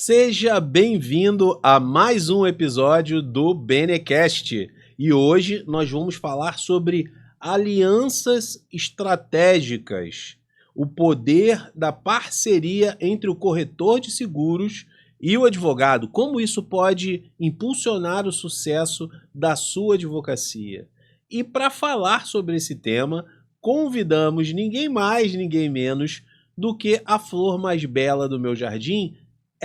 Seja bem-vindo a mais um episódio do Benecast. E hoje nós vamos falar sobre alianças estratégicas, o poder da parceria entre o corretor de seguros e o advogado, como isso pode impulsionar o sucesso da sua advocacia. E para falar sobre esse tema, convidamos ninguém mais, ninguém menos do que a flor mais bela do meu jardim,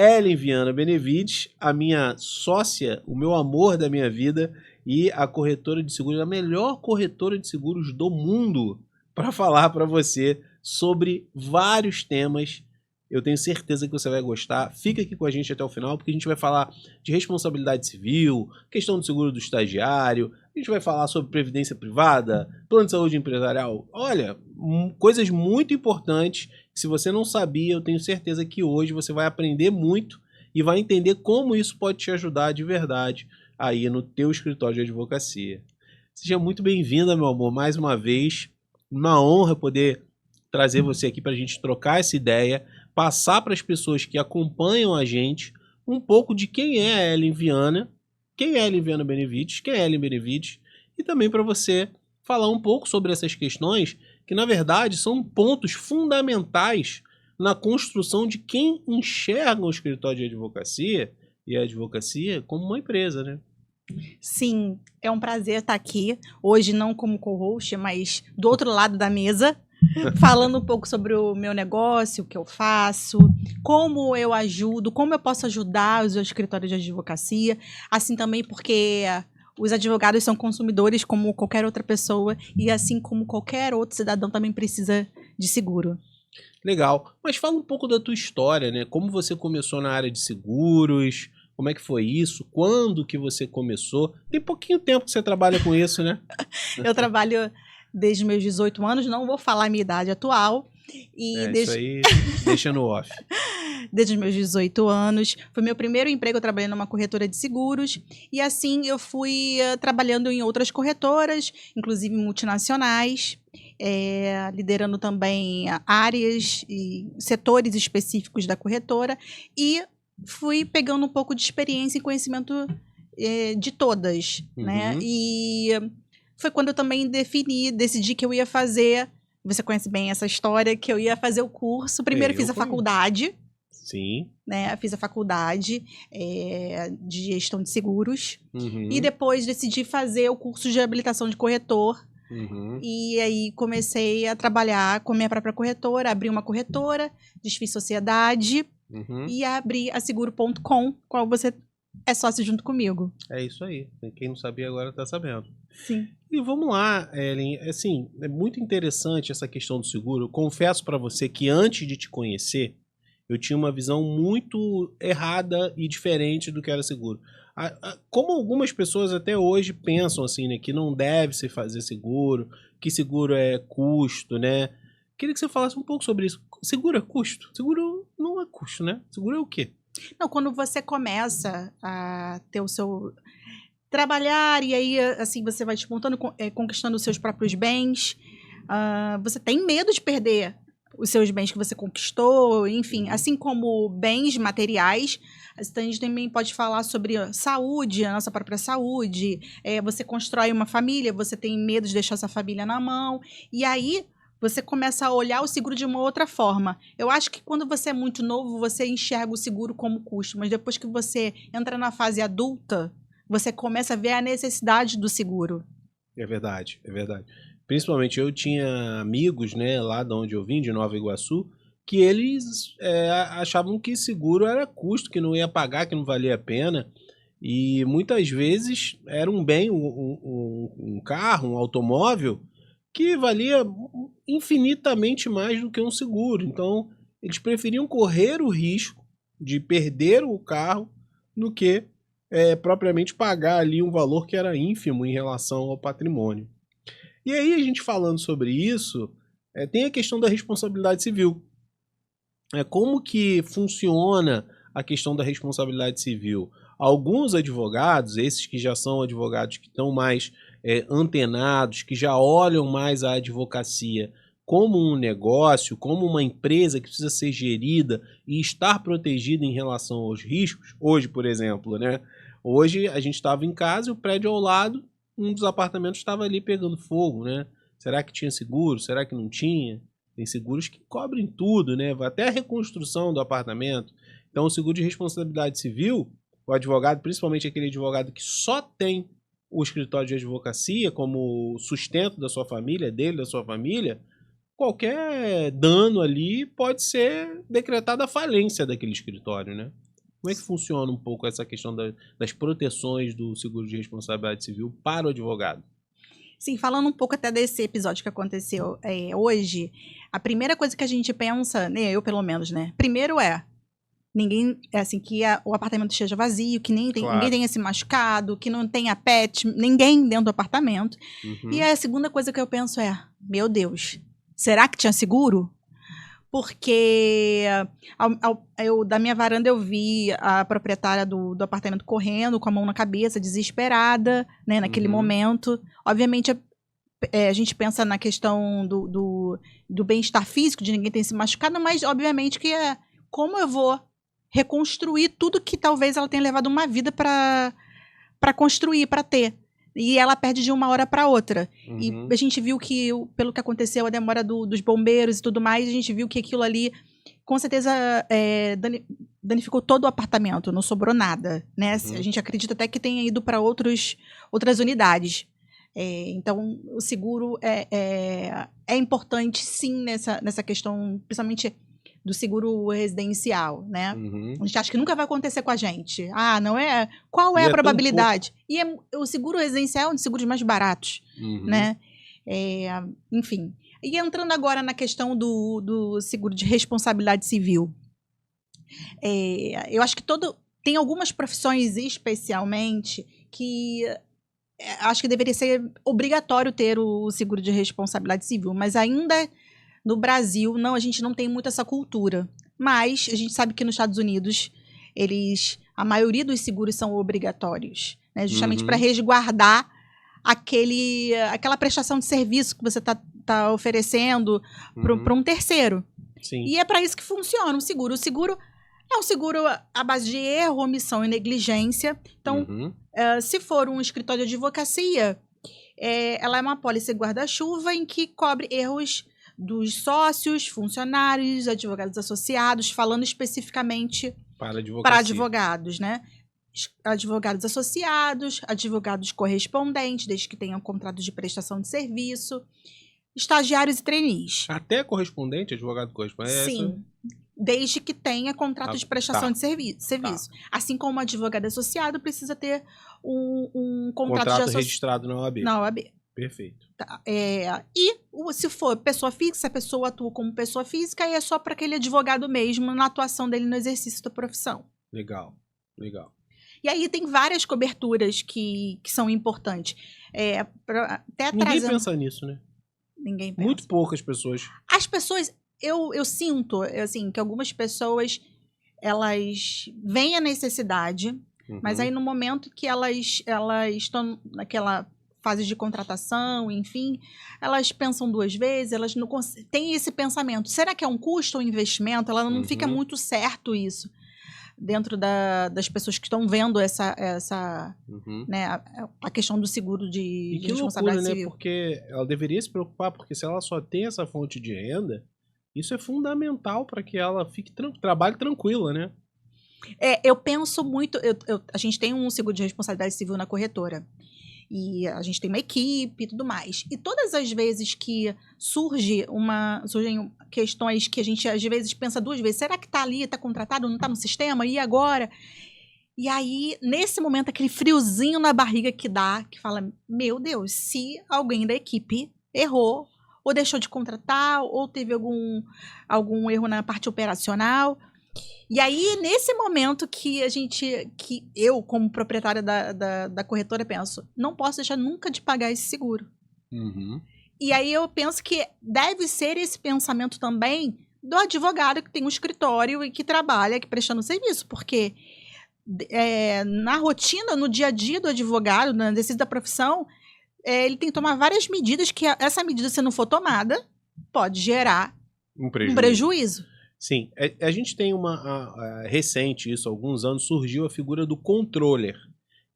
Ellen Viana Benevides, a minha sócia, o meu amor da minha vida e a corretora de seguros, a melhor corretora de seguros do mundo, para falar para você sobre vários temas. Eu tenho certeza que você vai gostar. Fica aqui com a gente até o final, porque a gente vai falar de responsabilidade civil, questão do seguro do estagiário, a gente vai falar sobre previdência privada, plano de saúde empresarial. Olha, coisas muito importantes. Se você não sabia, eu tenho certeza que hoje você vai aprender muito e vai entender como isso pode te ajudar de verdade aí no teu escritório de advocacia. Seja muito bem-vinda, meu amor, mais uma vez. Uma honra poder trazer você aqui para a gente trocar essa ideia, passar para as pessoas que acompanham a gente um pouco de quem é a Ellen Viana, quem é a Ellen Viana Benevides, quem é a Ellen Benevides, e também para você falar um pouco sobre essas questões que, na verdade, são pontos fundamentais na construção de quem enxerga o escritório de advocacia e a advocacia como uma empresa, né? Sim, é um prazer estar aqui, hoje não como co-host, mas do outro lado da mesa, falando um pouco sobre o meu negócio, o que eu faço, como eu ajudo, como eu posso ajudar os escritórios de advocacia, assim também porque os advogados são consumidores como qualquer outra pessoa e assim como qualquer outro cidadão também precisa de seguro. Legal, mas fala um pouco da tua história, né? Como você começou na área de seguros, como é que foi isso, quando que você começou? Tem pouquinho tempo que você trabalha com isso, né? Eu trabalho desde meus 18 anos, não vou falar a minha idade atual. Isso aí, deixa no off. Desde os meus 18 anos. Foi meu primeiro emprego, eu trabalhei numa corretora de seguros. E assim eu fui trabalhando em outras corretoras, inclusive multinacionais, liderando também áreas e setores específicos da corretora. E fui pegando um pouco de experiência e conhecimento de todas, né? E foi quando eu também decidi que eu ia fazer, você conhece bem essa história, que eu ia fazer o curso. Primeiro fiz a faculdade. Sim. Né? Fiz a faculdade de gestão de seguros. E depois decidi fazer o curso de habilitação de corretor. E aí comecei a trabalhar com a minha própria corretora, abri uma corretora, desfiz sociedade e abri a seguro.com, qual você é sócio junto comigo. É isso aí. Quem não sabia agora tá sabendo. Sim. E vamos lá, Ellen. Assim, é muito interessante essa questão do seguro. Eu confesso para você que antes de te conhecer, eu tinha uma visão muito errada e diferente do que era seguro. Como algumas pessoas até hoje pensam assim, né, que não deve se fazer seguro, que seguro é custo, né? Queria que você falasse um pouco sobre isso. Seguro é custo? Seguro não é custo, né? Seguro é o quê? Não, quando você começa a ter o seu trabalhar e aí assim você vai despontando, conquistando os seus próprios bens, você tem medo de perder os seus bens que você conquistou, enfim, assim como bens materiais, a gente também pode falar sobre saúde, a nossa própria saúde. Você constrói uma família, você tem medo de deixar essa família na mão, e aí você começa a olhar o seguro de uma outra forma. Eu acho que quando você é muito novo, você enxerga o seguro como custo, mas depois que você entra na fase adulta, você começa a ver a necessidade do seguro. É verdade, é verdade. Principalmente eu tinha amigos, né, lá de onde eu vim, de Nova Iguaçu, que eles achavam que seguro era custo, que não ia pagar, que não valia a pena. E muitas vezes era um bem, um carro, um automóvel, que valia infinitamente mais do que um seguro. Então, eles preferiam correr o risco de perder o carro do que propriamente pagar ali um valor que era ínfimo em relação ao patrimônio. E aí, a gente falando sobre isso, tem a questão da responsabilidade civil. Como que funciona a questão da responsabilidade civil? Alguns advogados, esses que já são advogados que estão mais antenados, que já olham mais a advocacia como um negócio, como uma empresa que precisa ser gerida e estar protegida em relação aos riscos. Hoje, por exemplo, né? Hoje a gente estava em casa e o prédio ao lado, um dos apartamentos estava ali pegando fogo, né? Será que tinha seguro? Será que não tinha? Tem seguros que cobrem tudo, né? Vai até a reconstrução do apartamento. Então, o seguro de responsabilidade civil, o advogado, principalmente aquele advogado que só tem o escritório de advocacia como sustento da sua família, dele, da sua família, qualquer dano ali pode ser decretada a falência daquele escritório, né? Como é que funciona um pouco essa questão das proteções do seguro de responsabilidade civil para o advogado? Sim, falando um pouco até desse episódio que aconteceu hoje, a primeira coisa que a gente pensa, né, eu pelo menos, né? Primeiro ninguém, assim, que o apartamento esteja vazio, que ninguém tenha se machucado, que não tenha pet, ninguém dentro do apartamento. Uhum. E a segunda coisa que eu penso meu Deus, será que tinha seguro? Porque da minha varanda eu vi a proprietária do apartamento correndo com a mão na cabeça, desesperada, né, naquele momento. Obviamente, a gente pensa na questão do bem-estar físico, de ninguém ter se machucado, mas obviamente que como eu vou reconstruir tudo que talvez ela tenha levado uma vida para construir, para ter. E ela perde de uma hora para outra. Uhum. E a gente viu que, pelo que aconteceu, a demora dos bombeiros e tudo mais, a gente viu que aquilo ali, com certeza, danificou todo o apartamento, não sobrou nada, né? Uhum. A gente acredita até que tenha ido para outras unidades. Então, o seguro é importante, sim, nessa questão, principalmente do seguro residencial, né? Uhum. A gente acha que nunca vai acontecer com a gente. Não é? Qual é E a probabilidade? E o seguro residencial é um dos seguros mais baratos, né? Enfim. E entrando agora na questão do seguro de responsabilidade civil. Eu acho que tem algumas profissões especialmente que acho que deveria ser obrigatório ter o seguro de responsabilidade civil, mas ainda no Brasil, a gente não tem muito essa cultura. Mas a gente sabe que nos Estados Unidos, a maioria dos seguros são obrigatórios, né? Justamente para resguardar aquela prestação de serviço que você tá oferecendo para um terceiro. Sim. E é para isso que funciona o seguro. O seguro é um seguro à base de erro, omissão e negligência. Então, se for um escritório de advocacia, ela é uma apólice guarda-chuva em que cobre erros dos sócios, funcionários, advogados associados, falando especificamente para advogados, né? Advogados associados, advogados correspondentes, desde que tenham contratos de prestação de serviço, estagiários e trainees. Até correspondente, advogado correspondente? Sim, desde que tenha contrato de prestação de serviço. Assim como advogado associado precisa ter um contrato registrado na OAB. Na OAB. Perfeito. E se for pessoa física, a pessoa atua como pessoa física, aí é só para aquele advogado mesmo, na atuação dele no exercício da profissão. Legal. E aí tem várias coberturas que são importantes. Ninguém pensa nisso, né? Ninguém pensa. Muito poucas pessoas. As pessoas, eu sinto, assim, que algumas pessoas, elas veem a necessidade, mas aí no momento que elas estão naquela fase de contratação, enfim, elas pensam duas vezes, elas não têm esse pensamento. Será que é um custo ou um investimento? Ela não fica muito certo isso dentro das pessoas que estão vendo essa né, a questão do seguro de responsabilidade civil. Né? Porque ela deveria se preocupar, porque se ela só tem essa fonte de renda, isso é fundamental para que ela trabalhe tranquila, né? Eu penso muito... a gente tem um seguro de responsabilidade civil na corretora. E a gente tem uma equipe e tudo mais. E todas as vezes que surgem questões que a gente às vezes pensa duas vezes, será que tá ali, tá contratado, não tá no sistema? E agora? E aí, nesse momento, aquele friozinho na barriga que dá, que fala, meu Deus, se alguém da equipe errou, ou deixou de contratar, ou teve algum erro na parte operacional. E aí, nesse momento que eu, como proprietária da corretora, penso, não posso deixar nunca de pagar esse seguro. E aí eu penso que deve ser esse pensamento também do advogado que tem um escritório e que trabalha, que prestando serviço, porque na rotina, no dia a dia do advogado, no exercício da profissão, ele tem que tomar várias medidas, que essa medida, se não for tomada, pode gerar Um um prejuízo. prejuízo. Sim, a gente tem recente isso, há alguns anos, surgiu a figura do controller,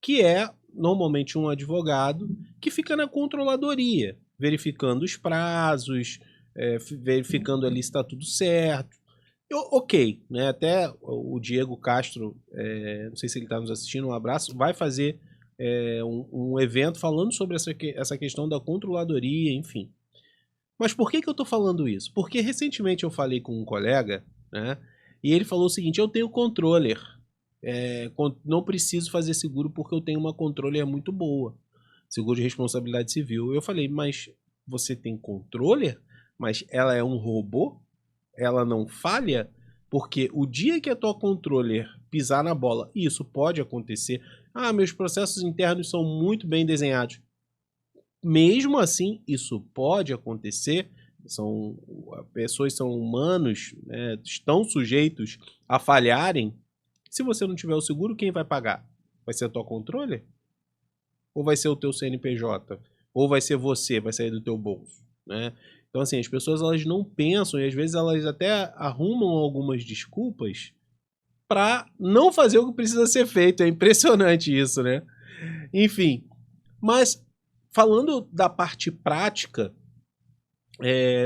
que é normalmente um advogado que fica na controladoria, verificando os prazos, verificando ali se está tudo certo. Ok, né? Até o Diego Castro, não sei se ele está nos assistindo, um abraço, vai fazer um evento falando sobre essa questão da controladoria, enfim. Mas por que eu tô falando isso? Porque recentemente eu falei com um colega, né? E ele falou o seguinte: eu tenho controller. Não preciso fazer seguro porque eu tenho uma controller muito boa. Seguro de responsabilidade civil. Eu falei, mas você tem controller? Mas ela é um robô? Ela não falha? Porque o dia que a tua controller pisar na bola, e isso pode acontecer. Ah, meus processos internos são muito bem desenhados. Mesmo assim, isso pode acontecer. Pessoas são humanos, né, estão sujeitos a falharem. Se você não tiver o seguro, quem vai pagar? Vai ser a tua controller? Ou vai ser o teu CNPJ? Ou vai ser você, vai sair do teu bolso, né? Então, assim, as pessoas elas não pensam e às vezes elas até arrumam algumas desculpas para não fazer o que precisa ser feito. É impressionante isso, né? Enfim, mas falando da parte prática,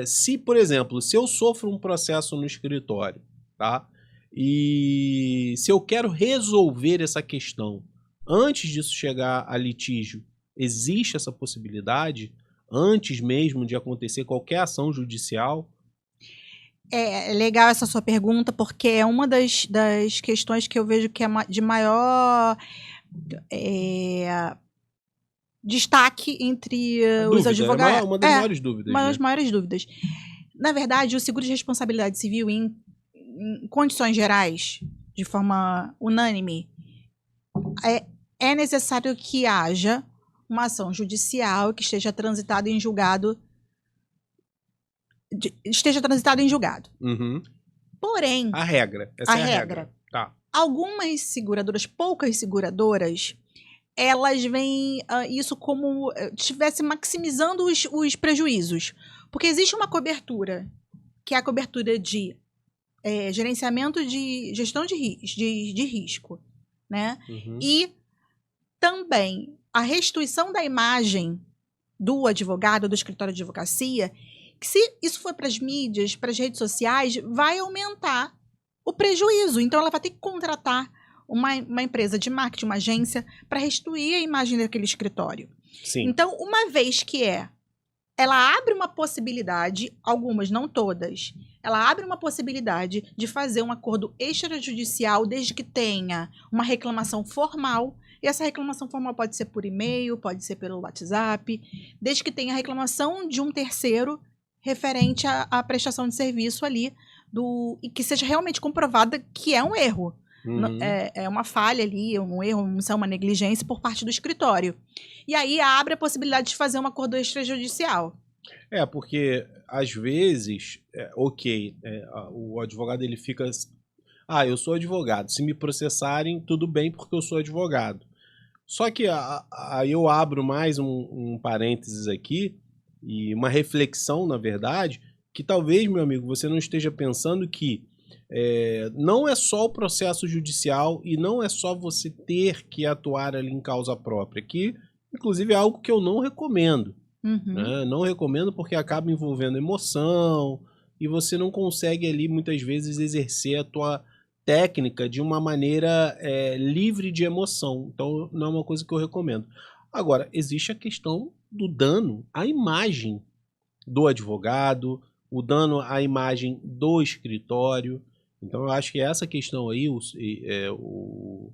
se, por exemplo, se eu sofro um processo no escritório, tá? E se eu quero resolver essa questão antes disso chegar a litígio, existe essa possibilidade antes mesmo de acontecer qualquer ação judicial? É legal essa sua pergunta, porque é uma das questões que eu vejo que é de maior destaque entre os Dúvida, advogados. é uma das maiores dúvidas, Uma né? das maiores dúvidas. Na verdade, o seguro de responsabilidade civil, em condições gerais, de forma unânime, é necessário que haja uma ação judicial que esteja transitada em julgado. Uhum. Porém, A regra. Essa é a regra. Tá. algumas seguradoras, poucas seguradoras, elas veem isso como estivesse maximizando os prejuízos. Porque existe uma cobertura, que é a cobertura de gerenciamento de gestão de risco, né? Uhum. E também a restituição da imagem do advogado, do escritório de advocacia, que se isso for para as mídias, para as redes sociais, vai aumentar o prejuízo. Então, ela vai ter que contratar uma empresa de marketing, uma agência, para restituir a imagem daquele escritório. Sim. Então, uma vez que ela abre uma possibilidade, algumas, não todas, ela abre uma possibilidade de fazer um acordo extrajudicial desde que tenha uma reclamação formal. E essa reclamação formal pode ser por e-mail, pode ser pelo WhatsApp, desde que tenha a reclamação de um terceiro referente à prestação de serviço ali, e que seja realmente comprovada que é um erro. Uhum. É uma falha ali, um erro, uma negligência por parte do escritório. E aí abre a possibilidade de fazer um acordo extrajudicial. Porque às vezes, o advogado ele fica... eu sou advogado, se me processarem, tudo bem porque eu sou advogado. Só que aí eu abro mais um parênteses aqui, e uma reflexão, na verdade, que talvez, meu amigo, você não esteja pensando que não é só o processo judicial e não é só você ter que atuar ali em causa própria, que inclusive é algo que eu não recomendo. Uhum. Né? Não recomendo porque acaba envolvendo emoção e você não consegue ali muitas vezes exercer a tua técnica de uma maneira livre de emoção. Então não é uma coisa que eu recomendo. Agora, existe a questão do dano à imagem do advogado, o dano à imagem do escritório. Então eu acho que essa questão aí, o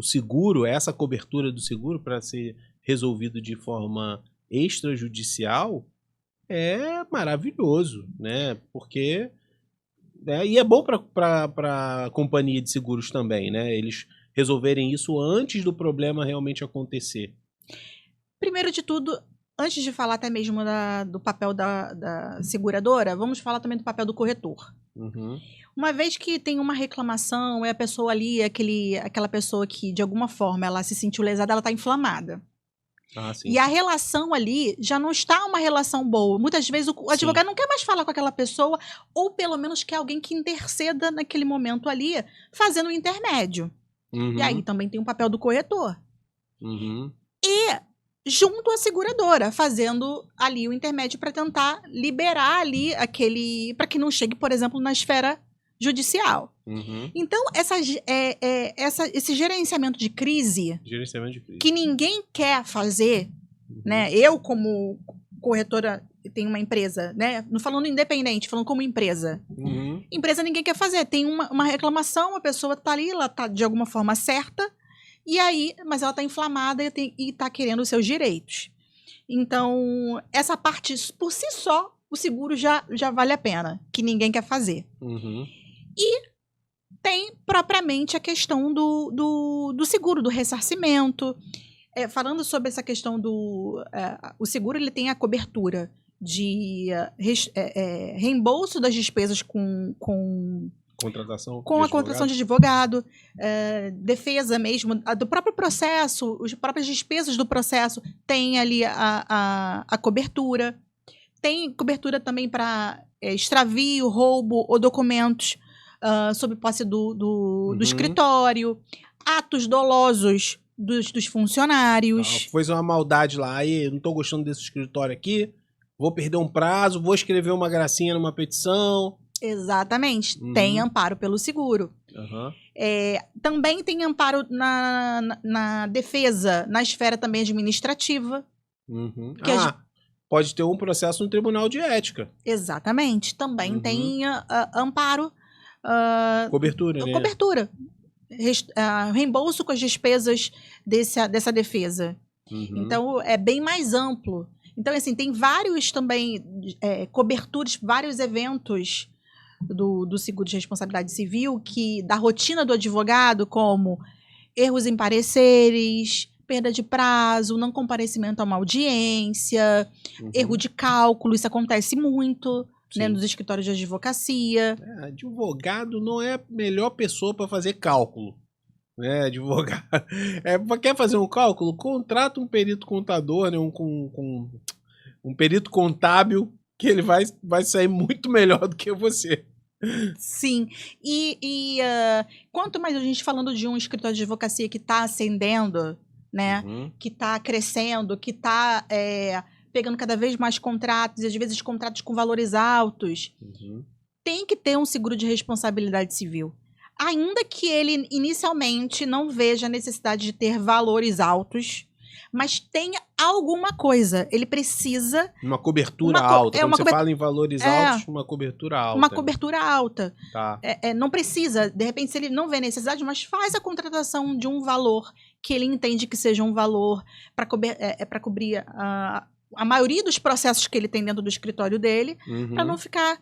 seguro, essa cobertura do seguro para ser resolvido de forma extrajudicial é maravilhoso, né? Porque e é bom para a companhia de seguros também, né? Eles resolverem isso antes do problema realmente acontecer. Primeiro de tudo, antes de falar até mesmo do papel da seguradora, vamos falar também do papel do corretor. Uhum. Uma vez que tem uma reclamação, a pessoa ali, aquela pessoa que, de alguma forma, ela se sentiu lesada, ela está inflamada. Ah, sim. E a relação ali já não está uma relação boa. Muitas vezes o advogado não quer mais falar com aquela pessoa, ou pelo menos quer alguém que interceda naquele momento ali, fazendo o intermédio. E aí também tem o papel do corretor. E junto à seguradora, fazendo ali o intermédio para tentar liberar ali aquele... para que não chegue, por exemplo, na esfera judicial. Então, esse gerenciamento de crise, que ninguém quer fazer, né? Eu, como corretora, tenho uma empresa, né? Não falando independente, falando como empresa. Empresa ninguém quer fazer. Tem uma reclamação, a pessoa tá ali, ela tá de alguma forma certa, e aí, mas ela tá inflamada e tá querendo os seus direitos. Então, essa parte, por si só, o seguro já vale a pena, que ninguém quer fazer. E tem propriamente a questão do seguro, do ressarcimento. Falando sobre essa questão o seguro, ele tem a cobertura de reembolso das despesas com a contratação de advogado, defesa mesmo, do próprio processo, as próprias despesas do processo, tem ali a cobertura. Tem cobertura também para extravio, roubo ou documentos sob posse do escritório, atos dolosos dos funcionários. Fez uma maldade lá, aí não tô gostando desse escritório aqui, vou perder um prazo, vou escrever uma gracinha numa petição. Exatamente, tem amparo pelo seguro. Também tem amparo na defesa, na esfera também administrativa. Pode ter um processo no Tribunal de Ética. Exatamente, também tem amparo. Cobertura, né? Cobertura. Reembolso com as despesas dessa defesa. Então, é bem mais amplo. Então, assim, tem vários também coberturas, vários eventos do seguro de responsabilidade civil, da rotina do advogado, como erros em pareceres, perda de prazo, não comparecimento a uma audiência, erro de cálculo, isso acontece muito, né, nos escritórios de advocacia. Advogado não é a melhor pessoa para fazer cálculo. Né, advogado. Quer fazer um cálculo? Contrata um perito contador, né, um perito contábil, que ele vai sair muito melhor do que você. Sim. Quanto mais a gente falando de um escritório de advocacia que está ascendendo, né, que está crescendo, que está pegando cada vez mais contratos, e às vezes contratos com valores altos, tem que ter um seguro de responsabilidade civil. Ainda que ele inicialmente não veja a necessidade de ter valores altos, mas tenha alguma coisa. Ele precisa... Uma cobertura alta. Quando você fala em valores altos, uma cobertura alta. Uma cobertura alta. Tá. Não precisa, de repente, se ele não vê necessidade, mas faz a contratação de um valor que ele entende que seja um valor para cobrir a maioria dos processos que ele tem dentro do escritório dele, para não ficar,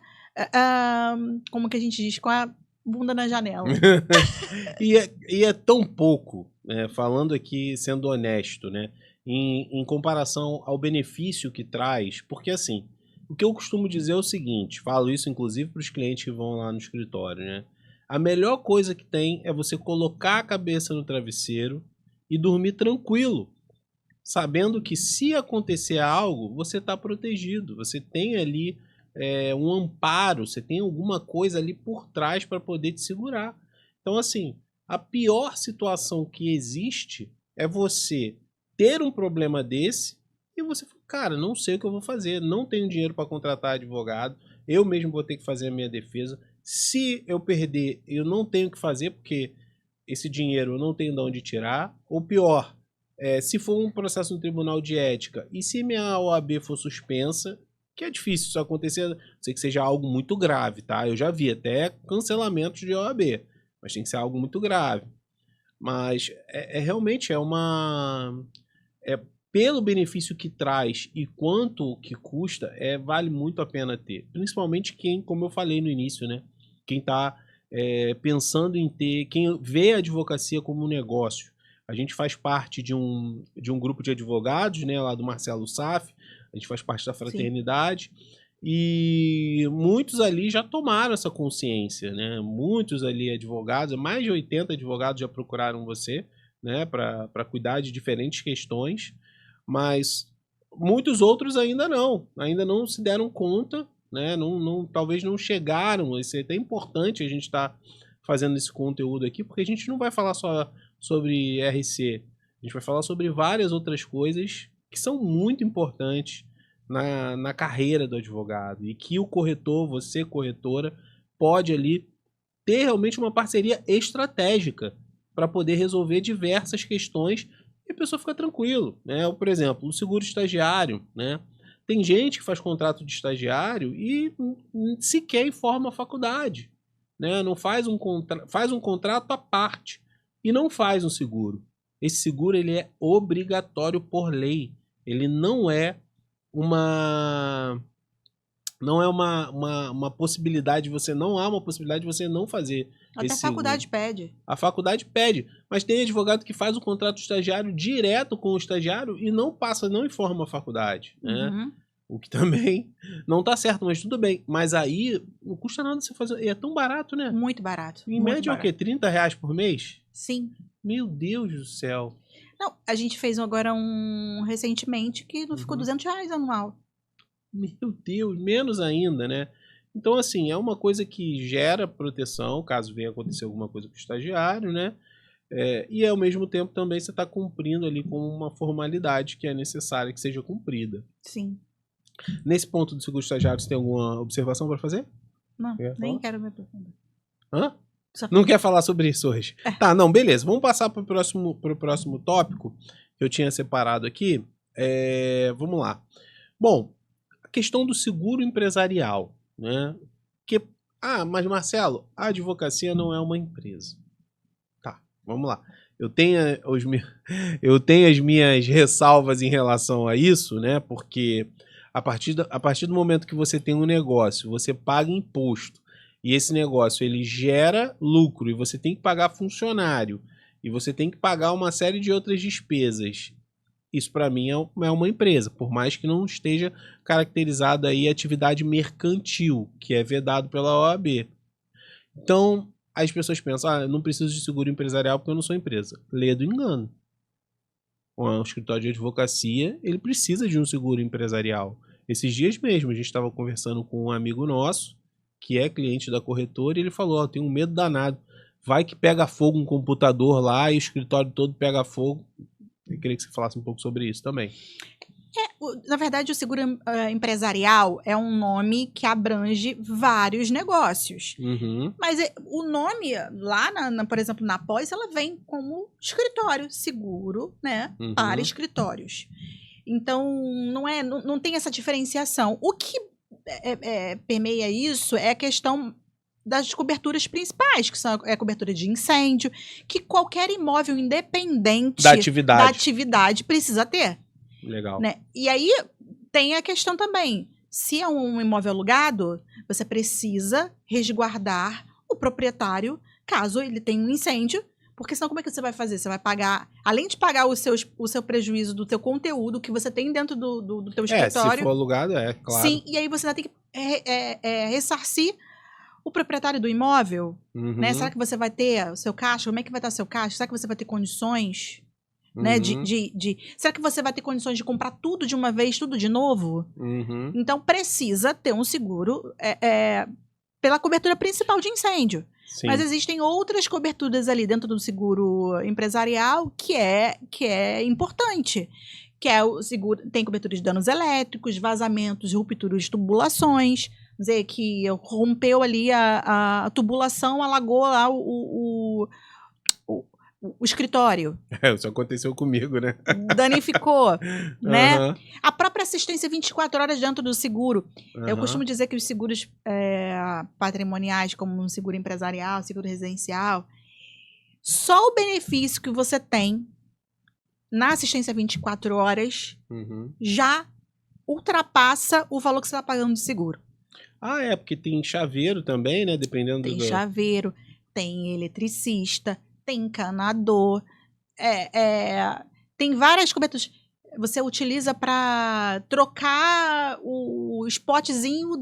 como que a gente diz, com a bunda na janela. e é tão pouco, falando aqui, sendo honesto, né, em comparação ao benefício que traz, porque assim, o que eu costumo dizer é o seguinte, falo isso inclusive para os clientes que vão lá no escritório, né, a melhor coisa que tem é você colocar a cabeça no travesseiro e dormir tranquilo, sabendo que se acontecer algo, você está protegido, você tem ali um amparo, você tem alguma coisa ali por trás para poder te segurar. Então, assim, a pior situação que existe é você ter um problema desse e você fala, cara, não sei o que eu vou fazer, não tenho dinheiro para contratar advogado, eu mesmo vou ter que fazer a minha defesa. Se eu perder, eu não tenho o que fazer, porque esse dinheiro eu não tenho de onde tirar. Ou pior, se for um processo no Tribunal de Ética e se minha OAB for suspensa, que é difícil isso acontecer, não sei que seja algo muito grave, tá? Eu já vi até cancelamentos de OAB, mas tem que ser algo muito grave. Mas realmente pelo benefício que traz e quanto que custa, vale muito a pena ter. Principalmente quem, como eu falei no início, né? Quem está pensando em ter, quem vê a advocacia como um negócio. A gente faz parte de um grupo de advogados, né, lá do Marcelo Saf, a gente faz parte da fraternidade. Sim. E muitos ali já tomaram essa consciência, né? Muitos ali advogados, mais de 80 advogados já procuraram você, né, para cuidar de diferentes questões, Mas muitos outros ainda não se deram conta, né? Talvez não chegaram. Isso é até importante a gente estar fazendo esse conteúdo aqui, porque a gente não vai falar só sobre RC, a gente vai falar sobre várias outras coisas que são muito importantes na carreira do advogado, e que o corretor, você corretora, pode ali ter realmente uma parceria estratégica para poder resolver diversas questões e a pessoa fica tranquilo, né? Por exemplo, o seguro estagiário, né? Tem gente que faz contrato de estagiário e sequer informa a faculdade, né? Não faz faz um contrato à parte e não faz um seguro. Esse seguro ele é obrigatório por lei. Ele não é uma possibilidade, não há uma possibilidade de você não fazer. Até a faculdade pede. A faculdade pede, mas tem advogado que faz o contrato estagiário direto com o estagiário e não informa a faculdade, né? Uhum. O que também não tá certo, mas tudo bem. Mas aí não custa nada você fazer, é tão barato, né? Muito barato. Em média é o quê? R$30 por mês? Sim. Meu Deus do céu. Não, a gente fez agora recentemente que não ficou R$200 anual. Meu Deus, menos ainda, né? Então, assim, é uma coisa que gera proteção, caso venha acontecer alguma coisa com o estagiário, né? E ao mesmo tempo também você está cumprindo ali com uma formalidade que é necessária que seja cumprida. Sim. Nesse ponto do seguro estagiário, você tem alguma observação para fazer? Não, nem quero me aprofundar. Hã? Não quer falar sobre isso hoje? Tá, não, beleza. Vamos passar para o próximo tópico que eu tinha separado aqui. Vamos lá. Bom, a questão do seguro empresarial, né? Mas Marcelo, a advocacia não é uma empresa. Tá, vamos lá. Eu tenho as minhas ressalvas em relação a isso, né? Porque a partir do momento que você tem um negócio, você paga imposto, e esse negócio ele gera lucro, e você tem que pagar funcionário, e você tem que pagar uma série de outras despesas. Isso para mim é uma empresa, por mais que não esteja caracterizado aí atividade mercantil, que é vedado pela OAB. Então, as pessoas pensam, eu não preciso de seguro empresarial porque eu não sou empresa. Lê do engano. O escritório de advocacia, ele precisa de um seguro empresarial. Esses dias mesmo, a gente estava conversando com um amigo nosso, que é cliente da corretora, e ele falou, eu tenho um medo danado. Vai que pega fogo um computador lá e o escritório todo pega fogo. Eu queria que você falasse um pouco sobre isso também. Na verdade, o seguro empresarial é um nome que abrange vários negócios. Uhum. Mas o nome lá, por exemplo, na pós, ela vem como escritório, seguro, né? Uhum. Para escritórios. Então, não tem essa diferenciação. O que permeia isso é a questão das coberturas principais, que são a cobertura de incêndio, que qualquer imóvel independente da atividade precisa ter. Legal. Né? E aí tem a questão também, se é um imóvel alugado, você precisa resguardar o proprietário caso ele tenha um incêndio, porque senão como é que você vai fazer? Você vai pagar, além de pagar o seu prejuízo do teu conteúdo que você tem dentro do teu escritório. Se for alugado, claro. Sim, e aí você vai ter que ressarcir o proprietário do imóvel, né? Será que você vai ter o seu caixa? Como é que vai estar o seu caixa? Será que você vai ter condições, né? Será que você vai ter condições de comprar tudo de uma vez, tudo de novo? Então, precisa ter um seguro pela cobertura principal de incêndio. Sim. Mas existem outras coberturas ali dentro do seguro empresarial que é importante. Que é o seguro, tem cobertura de danos elétricos, vazamentos, rupturas de tubulações. Quer dizer, que rompeu ali a tubulação, alagou lá o escritório. Isso aconteceu comigo, né? Danificou, né? A própria assistência 24 horas dentro do seguro. Eu costumo dizer que os seguros patrimoniais, como um seguro empresarial, seguro residencial, só o benefício que você tem na assistência 24 horas já ultrapassa o valor que você está pagando de seguro. Porque tem chaveiro também, né? Dependendo Tem chaveiro, tem eletricista, tem encanador, tem várias coberturas. Você utiliza para trocar o spotzinho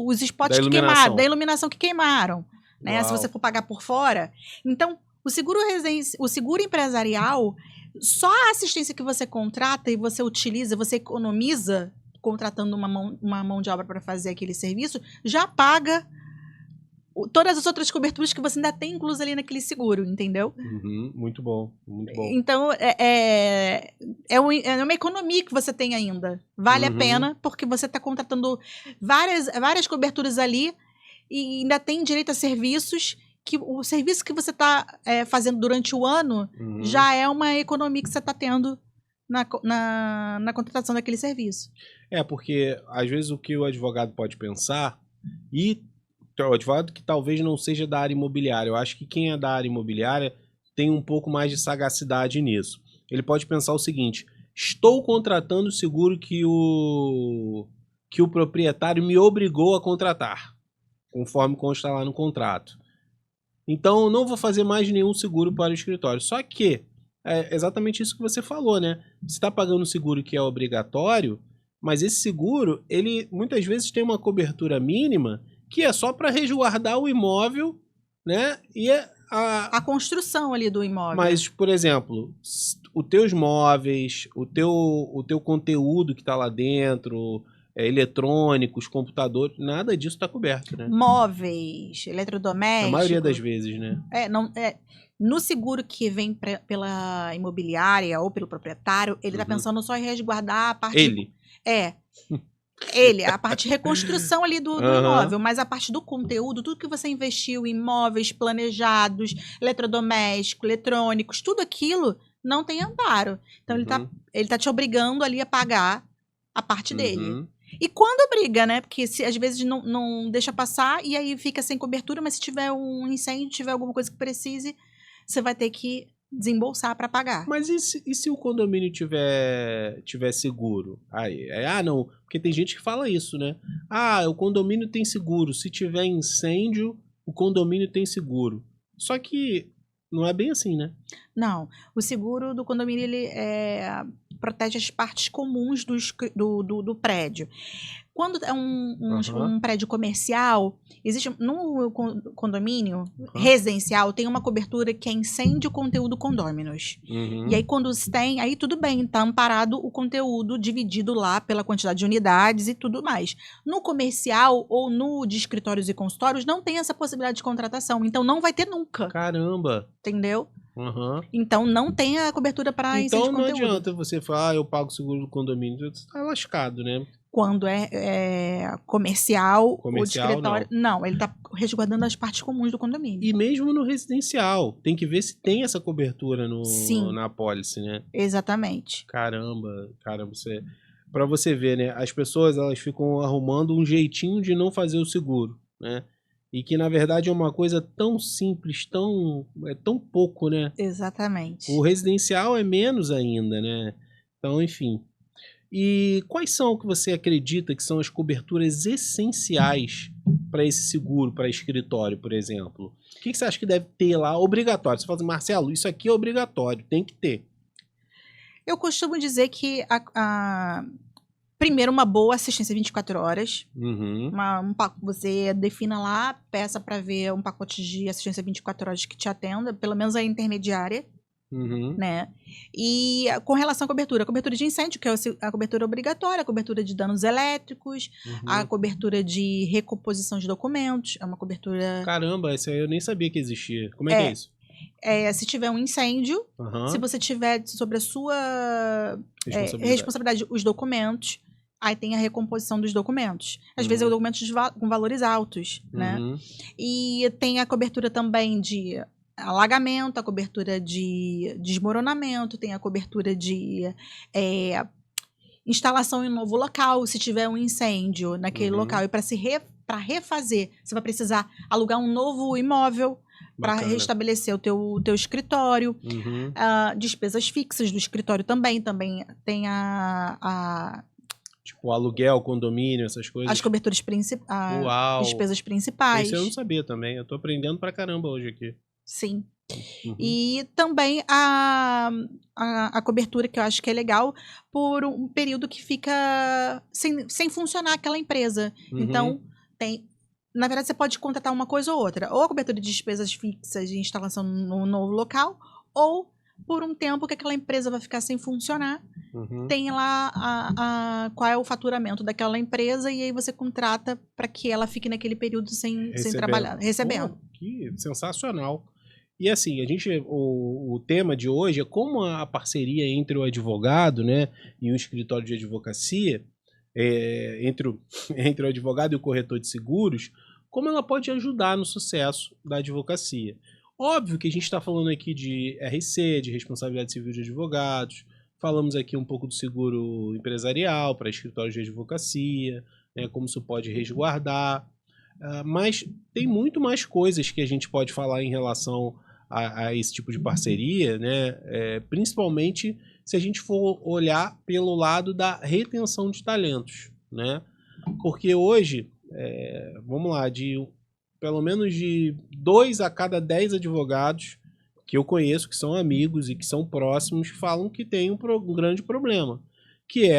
os spots que queimaram, da iluminação que queimaram, né? Se você for pagar por fora. Então, o seguro empresarial Só a assistência que você contrata e você utiliza, você economiza contratando uma mão de obra para fazer aquele serviço, já paga todas as outras coberturas que você ainda tem inclusas ali naquele seguro, entendeu? Muito bom, muito bom. Então, é uma economia que você tem ainda. Vale a pena, porque você está contratando várias coberturas ali e ainda tem direito a serviços que o serviço que você está fazendo durante o ano já é uma economia que você está tendo na contratação daquele serviço. Porque às vezes o que o advogado pode pensar, e o advogado que talvez não seja da área imobiliária, eu acho que quem é da área imobiliária tem um pouco mais de sagacidade nisso. Ele pode pensar o seguinte: estou contratando o seguro que o proprietário me obrigou a contratar, conforme consta lá no contrato. Então eu não vou fazer mais nenhum seguro para o escritório. Só que é exatamente isso que você falou, né? Você está pagando um seguro que é obrigatório, mas esse seguro, ele muitas vezes tem uma cobertura mínima que é só para resguardar o imóvel, né? E a construção ali do imóvel. Mas, por exemplo, os teus móveis, o teu conteúdo que está lá dentro, eletrônicos, computadores, nada disso está coberto, né? Móveis, eletrodomésticos. Na maioria das vezes, né? No seguro que vem pela imobiliária ou pelo proprietário, ele está pensando só em resguardar a parte... a parte de reconstrução ali do imóvel, mas a parte do conteúdo, tudo que você investiu em imóveis planejados, eletrodomésticos, eletrônicos, tudo aquilo não tem amparo. Então ele tá te obrigando ali a pagar a parte dele. E quando obriga, né? Porque às vezes não deixa passar e aí fica sem cobertura, mas se tiver um incêndio, tiver alguma coisa que precise, você vai ter que desembolsar para pagar. Mas e se o condomínio tiver seguro? Não, porque tem gente que fala isso, né? O condomínio tem seguro, se tiver incêndio, o condomínio tem seguro. Só que não é bem assim, né? Não, o seguro do condomínio ele protege as partes comuns do prédio. Quando é um prédio comercial, existe no condomínio residencial, tem uma cobertura que é incêndio conteúdo condôminos. E aí quando tem, aí tudo bem, tá amparado o conteúdo dividido lá pela quantidade de unidades e tudo mais. No comercial ou no de escritórios e consultórios não tem essa possibilidade de contratação, então não vai ter nunca. Caramba! Entendeu? Então não tem a cobertura para incêndio conteúdo. Então conteúdo. não adianta você falar, eu pago o seguro do condomínio, você tá lascado, né? Quando é comercial ou de escritório. Não, ele tá resguardando as partes comuns do condomínio. E mesmo no residencial, tem que ver se tem essa cobertura na apólice, né? Exatamente. Caramba, pra você ver, né? As pessoas, elas ficam arrumando um jeitinho de não fazer o seguro, né? E que, na verdade, é uma coisa tão simples, tão pouco, né? Exatamente. O residencial é menos ainda, né? Então, enfim. E quais são que você acredita que são as coberturas essenciais para esse seguro, para escritório, por exemplo? O que você acha que deve ter lá obrigatório? Você fala assim, Marcelo, isso aqui é obrigatório, tem que ter. Eu costumo dizer que primeiro, uma boa assistência 24 horas. Você defina lá, peça para ver um pacote de assistência 24 horas que te atenda, pelo menos a intermediária. Né? E com relação à cobertura de incêndio, que é a cobertura obrigatória, a cobertura de danos elétricos, a cobertura de recomposição de documentos, é uma cobertura... Caramba, essa aí eu nem sabia que existia. Como é que é isso? Se tiver um incêndio, se você tiver sobre a sua responsabilidade os documentos, aí tem a recomposição dos documentos. Às vezes, documentos com valores altos, né? E tem a cobertura também de alagamento, a cobertura de desmoronamento, tem a cobertura de instalação em um novo local, se tiver um incêndio naquele local. E para refazer, você vai precisar alugar um novo imóvel para restabelecer o teu escritório. Despesas fixas do escritório também tem tipo, aluguel, condomínio, essas coisas. As coberturas principais. Despesas principais. Isso eu não sabia também. Eu tô aprendendo pra caramba hoje aqui. Sim. E também a cobertura, que eu acho que é legal, por um período que fica sem funcionar aquela empresa. Então, na verdade, você pode contratar uma coisa ou outra. Ou a cobertura de despesas fixas de instalação no novo local, ou por um tempo que aquela empresa vai ficar sem funcionar, Uhum. tem lá qual é o faturamento daquela empresa e aí você contrata para que ela fique naquele período sem trabalhar, recebendo. Pô, que sensacional. E assim, o tema de hoje é como a parceria entre o advogado, né, e o escritório de advocacia, entre o advogado e o corretor de seguros, como ela pode ajudar no sucesso da advocacia. Óbvio que a gente está falando aqui de RC, de responsabilidade civil de advogados, falamos aqui um pouco do seguro empresarial para escritórios de advocacia, né, como isso pode resguardar, mas tem muito mais coisas que a gente pode falar em relação a esse tipo de parceria, né, principalmente se a gente for olhar pelo lado da retenção de talentos, né, porque hoje, vamos lá, pelo menos de 2 a cada 10 advogados que eu conheço, que são amigos e que são próximos, falam que tem um grande problema, que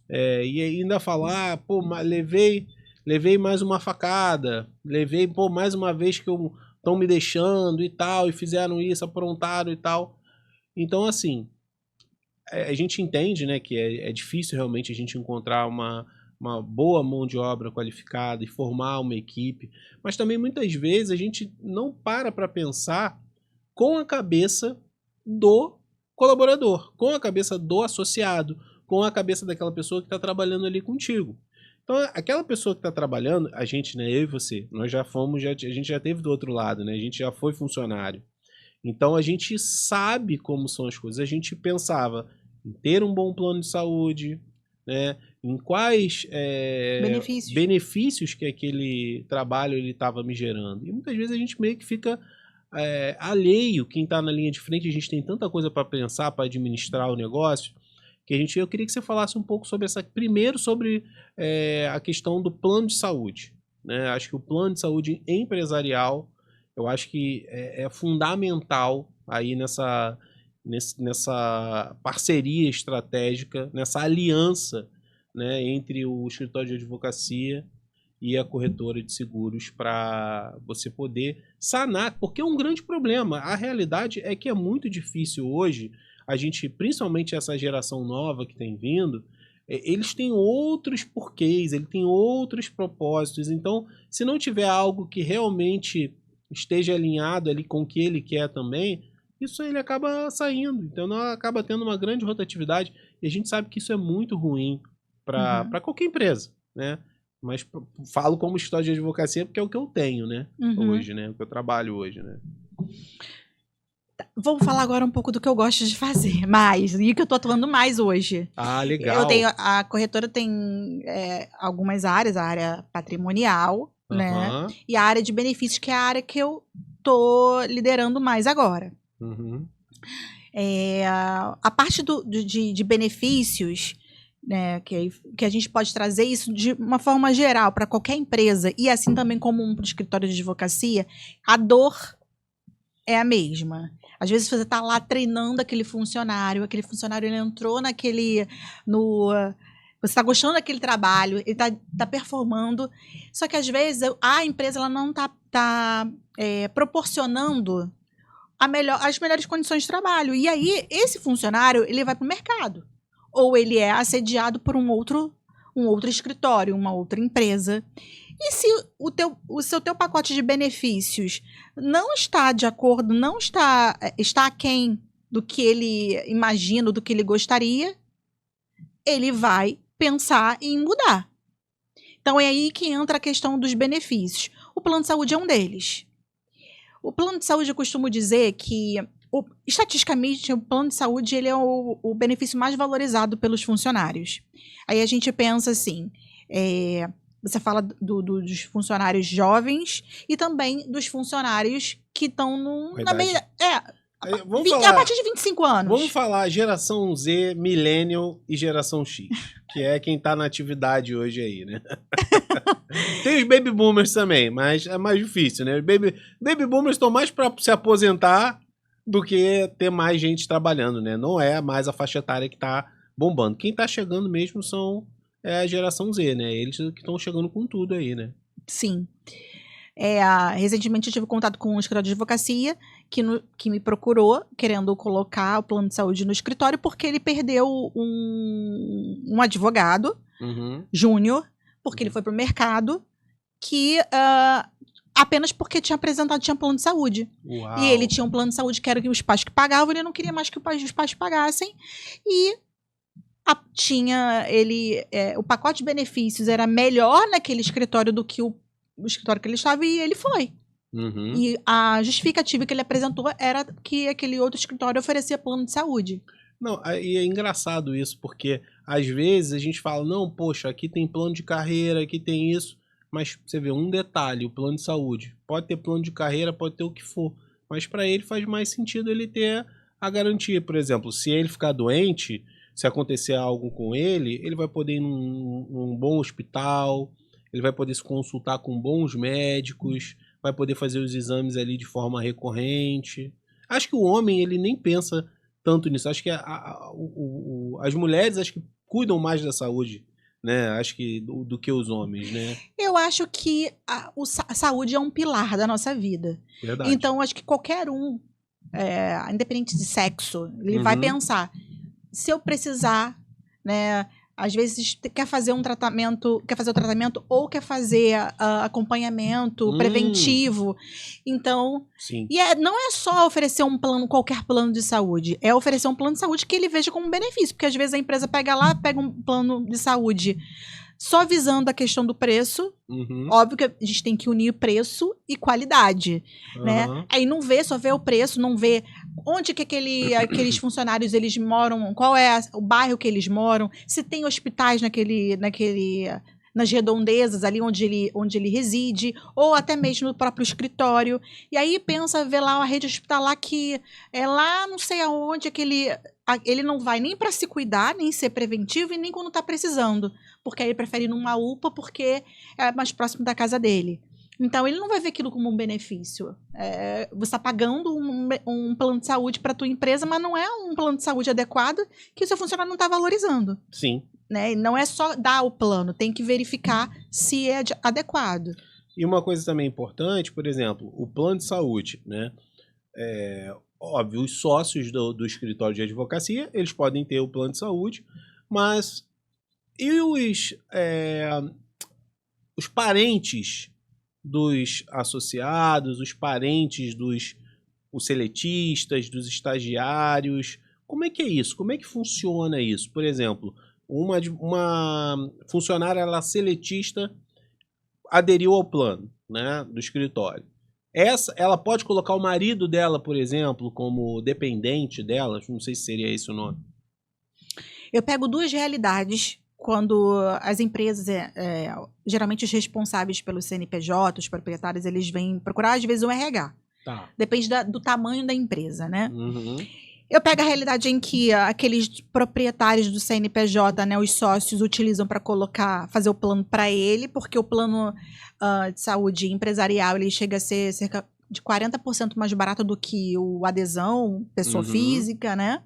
e ainda falar, pô, levei mais uma facada, levei, pô, mais uma vez que estão me deixando e tal, e fizeram isso, aprontaram e tal. Então, assim, a gente entende, né, que é difícil realmente a gente encontrar uma boa mão de obra qualificada e formar uma equipe, mas também muitas vezes a gente não para pensar com a cabeça do colaborador, com a cabeça do associado, com a cabeça daquela pessoa que está trabalhando ali contigo. Então, aquela pessoa que está trabalhando, a gente, né, eu e você, nós já fomos, a gente já teve do outro lado, né, a gente já foi funcionário. Então, a gente sabe como são as coisas. A gente pensava em ter um bom plano de saúde, né, em quais benefícios que aquele trabalho estava me gerando. E muitas vezes a gente meio que fica alheio, quem está na linha de frente, a gente tem tanta coisa para pensar, para administrar o negócio, que eu queria que você falasse um pouco primeiro sobre a questão do plano de saúde, né? Acho que o plano de saúde empresarial, eu acho que é fundamental aí nessa parceria estratégica, nessa aliança, né, entre o escritório de advocacia e a corretora de seguros para você poder sanar, porque é um grande problema. A realidade é que é muito difícil hoje, a gente, principalmente essa geração nova que tem vindo, eles têm outros porquês, eles têm outros propósitos. Então, se não tiver algo que realmente esteja alinhado ali com o que ele quer também, isso ele acaba saindo. Então, não acaba tendo uma grande rotatividade e a gente sabe que isso é muito ruim para qualquer empresa, né? Mas falo como escritório de advocacia porque é o que eu tenho, né? Hoje, né? O que eu trabalho hoje, né? Vamos falar agora um pouco do que eu gosto de fazer mais e que eu tô atuando mais hoje. Ah, legal. A corretora tem algumas áreas, a área patrimonial, né? E a área de benefícios, que é a área que eu tô liderando mais agora. A parte de benefícios, né, que a gente pode trazer isso de uma forma geral para qualquer empresa e assim também como um escritório de advocacia, a dor é a mesma. Às vezes você está lá treinando aquele funcionário ele entrou você está gostando daquele trabalho, ele está performando, só que às vezes a empresa ela não está proporcionando as melhores condições de trabalho. E aí esse funcionário ele vai para o mercado. Ou ele é assediado por um outro escritório, uma outra empresa. E se o seu pacote de benefícios não está de acordo, não está aquém do que ele imagina, do que ele gostaria, ele vai pensar em mudar. Então é aí que entra a questão dos benefícios. O plano de saúde é um deles. O plano de saúde, eu costumo dizer que estatisticamente, o plano de saúde ele é o benefício mais valorizado pelos funcionários. Aí a gente pensa assim, você fala dos funcionários jovens e também dos funcionários que estão na meia... a partir de 25 anos. Vamos falar geração Z, Millennial e geração X, que é quem está na atividade hoje aí, né? Tem os Baby Boomers também, mas é mais difícil, né? Os Baby Boomers estão mais para se aposentar do que ter mais gente trabalhando, né? Não é mais a faixa etária que tá bombando. Quem tá chegando mesmo são a geração Z, né? Eles que estão chegando com tudo aí, né? Sim. Recentemente eu tive contato com um escritório de advocacia que me procurou, querendo colocar o plano de saúde no escritório, porque ele perdeu um advogado júnior, porque ele foi pro mercado, que apenas porque tinha plano de saúde. Uau. E ele tinha um plano de saúde que era que os pais que pagavam, ele não queria mais que os pais pagassem. E o pacote de benefícios era melhor naquele escritório do que o escritório que ele estava, e ele foi. E a justificativa que ele apresentou era que aquele outro escritório oferecia plano de saúde. Não, e é engraçado isso, porque às vezes a gente fala, não, poxa, aqui tem plano de carreira, aqui tem isso, mas você vê um detalhe, o plano de saúde. Pode ter plano de carreira, pode ter o que for, mas para ele faz mais sentido ele ter a garantia. Por exemplo, se ele ficar doente, se acontecer algo com ele vai poder ir num bom hospital, ele vai poder se consultar com bons médicos, vai poder fazer os exames ali de forma recorrente. Acho que o homem, ele nem pensa tanto nisso. Acho que as mulheres acho que cuidam mais da saúde, né? Acho que do que os homens, né? Eu acho que a saúde é um pilar da nossa vida. Verdade. Então, acho que qualquer independente de sexo, ele vai pensar, se eu precisar, né? Às vezes quer fazer o tratamento ou quer fazer acompanhamento preventivo. Então, sim. Não é só oferecer qualquer plano de saúde, é oferecer um plano de saúde que ele veja como benefício, porque às vezes a empresa pega um plano de saúde só visando a questão do preço. Óbvio que a gente tem que unir preço e qualidade, né? Aí não vê, só vê o preço, não vê onde que aqueles funcionários eles moram, qual é o bairro que eles moram, se tem hospitais nas redondezas ali onde ele reside, ou até mesmo no próprio escritório. E aí vê lá uma rede hospitalar que é lá não sei aonde, ele não vai nem para se cuidar, nem ser preventivo, e nem quando está precisando, porque aí ele prefere ir numa UPA porque é mais próximo da casa dele. Então, ele não vai ver aquilo como um benefício. Você está pagando um plano de saúde para a tua empresa, mas não é um plano de saúde adequado que o seu funcionário não está valorizando. Sim. Né? E não é só dar o plano, tem que verificar se é adequado. E uma coisa também importante, por exemplo, o plano de saúde, né? Óbvio, os sócios do escritório de advocacia, eles podem ter o plano de saúde, mas e os parentes dos associados, os parentes os seletistas, dos estagiários, como é que é isso? Como é que funciona isso? Por exemplo, uma funcionária seletista aderiu ao plano, né, do escritório. Ela pode colocar o marido dela, por exemplo, como dependente dela? Não sei se seria esse o nome. Eu pego duas realidades quando as empresas, geralmente os responsáveis pelo CNPJ, os proprietários, eles vêm procurar, às vezes, o RH. Tá. Depende do tamanho da empresa, né? Eu pego a realidade em que aqueles proprietários do CNPJ, né, os sócios, utilizam para fazer o plano para ele, porque o plano de saúde empresarial ele chega a ser cerca de 40% mais barato do que o adesão, pessoa física, né?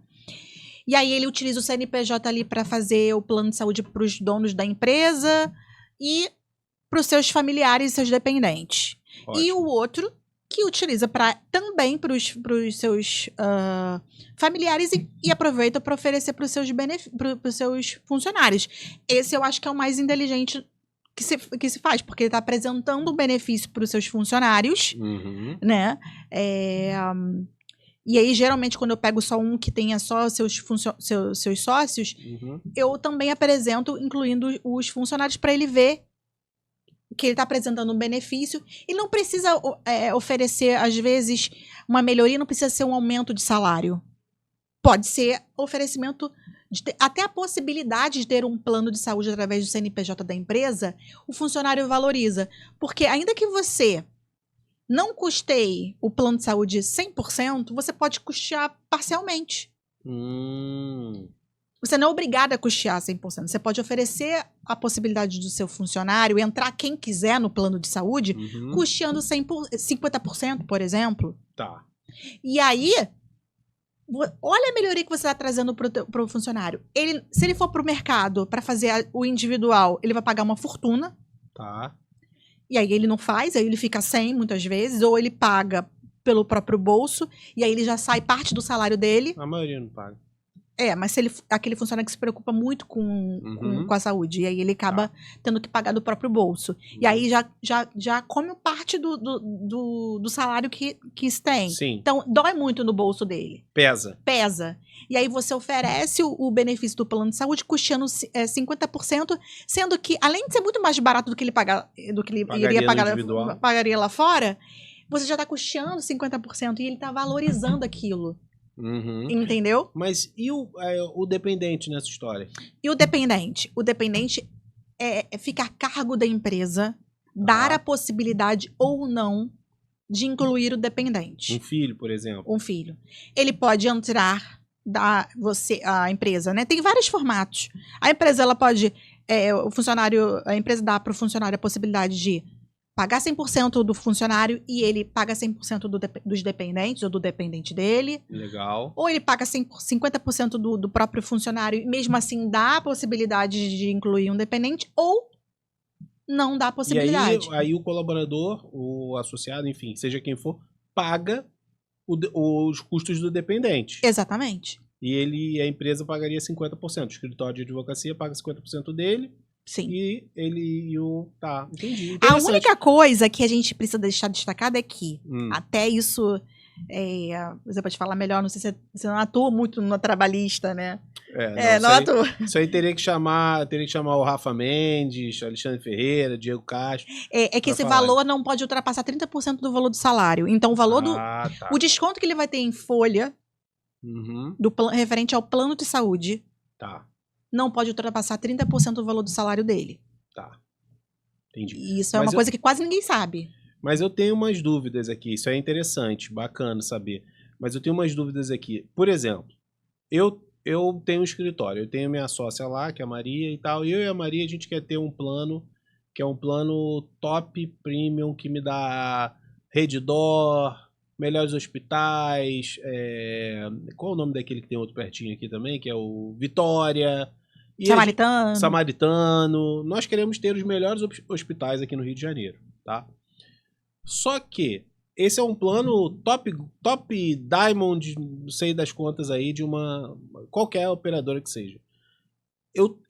E aí ele utiliza o CNPJ ali para fazer o plano de saúde para os donos da empresa e para os seus familiares e seus dependentes. Ótimo. E o outro que utiliza também para os seus familiares e aproveita para oferecer para os seus funcionários. Esse eu acho que é o mais inteligente que se faz, porque ele está apresentando um benefício para os seus funcionários, né? E aí, geralmente, quando eu pego só um que tenha só seus sócios, eu também apresento, incluindo os funcionários, para ele ver que ele está apresentando um benefício. E não precisa oferecer, às vezes, uma melhoria, não precisa ser um aumento de salário. Pode ser oferecimento, até a possibilidade de ter um plano de saúde através do CNPJ da empresa, o funcionário valoriza. Porque ainda que você não custeie o plano de saúde 100%, você pode custear parcialmente. Você não é obrigado a custear 100%. Você pode oferecer a possibilidade do seu funcionário entrar quem quiser no plano de saúde, custeando 50%, por exemplo. Tá. E aí, olha a melhoria que você está trazendo para o funcionário. Se ele for para o mercado para fazer o individual, ele vai pagar uma fortuna. Tá. e aí ele não faz, aí ele fica sem muitas vezes, ou ele paga pelo próprio bolso, e aí ele já sai parte do salário dele. A maioria não paga. Mas se ele, aquele funcionário que se preocupa muito com a saúde, e aí ele acaba tendo que pagar do próprio bolso. E aí já come parte do salário que se tem. Sim. Então, dói muito no bolso dele. Pesa. E aí você oferece o benefício do plano de saúde custeando 50%, sendo que, além de ser muito mais barato do que ele pagaria lá fora, você já está custeando 50% e ele está valorizando aquilo. Entendeu? Mas e o dependente nessa história? E o dependente? O dependente fica a cargo da empresa dar a possibilidade ou não de incluir o dependente. Um filho, por exemplo. Um filho. Ele pode entrar a empresa, né? Tem vários formatos. A empresa, ela pode, a empresa dá para o funcionário a possibilidade de pagar 100% do funcionário e ele paga 100% dos dependentes ou do dependente dele. Legal. Ou ele paga 50% do próprio funcionário e mesmo assim dá a possibilidade de incluir um dependente, ou não dá a possibilidade. E aí o colaborador, o associado, enfim, seja quem for, paga os custos do dependente. Exatamente. E a empresa pagaria 50%. O escritório de advocacia paga 50% dele. Sim. Tá, entendi. A única coisa que a gente precisa deixar destacada é que, até isso, você pode falar melhor, não sei se você não atua muito no trabalhista, né? Não atua. Isso aí teria que chamar o Rafa Mendes, Alexandre Ferreira, Diego Castro. É que esse valor não pode ultrapassar 30% do valor do salário. Então, o valor o desconto que ele vai ter em folha, referente ao plano de saúde, não pode ultrapassar 30% do valor do salário dele. Tá. Entendi. E isso é uma coisa que quase ninguém sabe. Mas eu tenho umas dúvidas aqui. Isso é interessante, bacana saber. Mas eu tenho umas dúvidas aqui. Por exemplo, eu tenho um escritório. Eu tenho minha sócia lá, que é a Maria e tal. E eu e a Maria, a gente quer ter um plano, que é um plano top premium, que me dá Redditor, melhores hospitais. Qual o nome daquele que tem outro pertinho aqui também? Que é o Vitória. Samaritano. Nós queremos ter os melhores hospitais aqui no Rio de Janeiro, tá? Só que esse é um plano top Diamond, não sei das contas aí, de qualquer operadora que seja.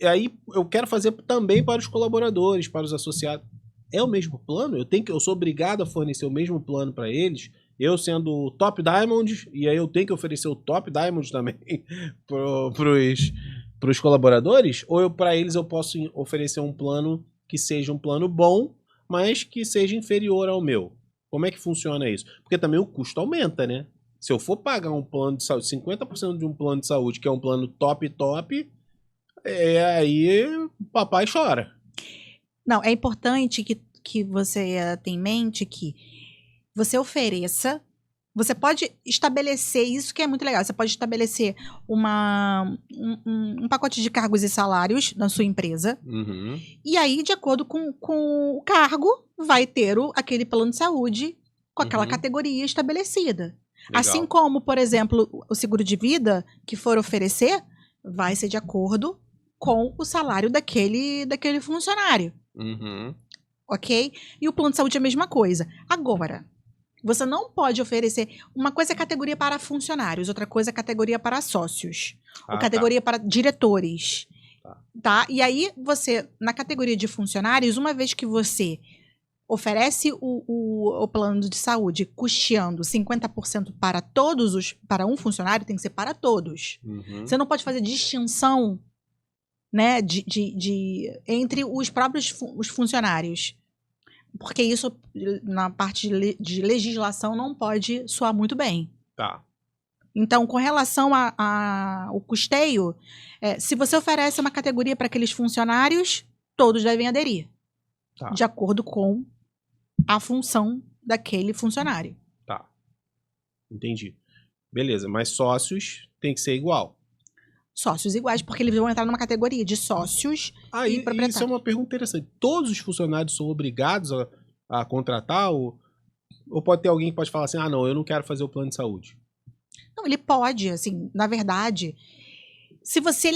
Aí eu quero fazer também para os colaboradores, para os associados. É o mesmo plano? Eu sou obrigado a fornecer o mesmo plano para eles, eu sendo o top Diamond, e aí eu tenho que oferecer o top Diamond também para os colaboradores? Ou para eles eu posso oferecer um plano que seja um plano bom, mas que seja inferior ao meu? Como é que funciona isso? Porque também o custo aumenta, né? Se eu for pagar um plano de saúde, 50% de um plano de saúde, que é um plano top, aí o papai chora. Não, é importante que você tenha em mente que você ofereça. Você pode estabelecer isso, que é muito legal. Você pode estabelecer um pacote de cargos e salários na sua empresa. E aí, de acordo com o cargo, vai ter aquele plano de saúde com aquela categoria estabelecida. Legal. Assim como, por exemplo, o seguro de vida que for oferecer, vai ser de acordo com o salário daquele funcionário. Ok? E o plano de saúde é a mesma coisa. Agora, você não pode oferecer... Uma coisa é categoria para funcionários, outra coisa é categoria para sócios. Ou categoria para diretores. Tá? E aí, na categoria de funcionários, uma vez que você oferece o plano de saúde custeando 50% para um funcionário, tem que ser para todos. Você não pode fazer distinção, né, entre os próprios os funcionários. Porque isso, na parte de legislação, não pode soar muito bem. Tá. Então, com relação ao custeio, se você oferece uma categoria para aqueles funcionários, todos devem aderir. Tá. De acordo com a função daquele funcionário. Tá. Entendi. Beleza, mas sócios tem que ser igual. Sócios iguais, porque eles vão entrar numa categoria de sócios e proprietários. Isso é uma pergunta interessante. Todos os funcionários são obrigados a contratar? Ou pode ter alguém que pode falar assim, não, eu não quero fazer o plano de saúde? Não, ele pode, assim, na verdade, se você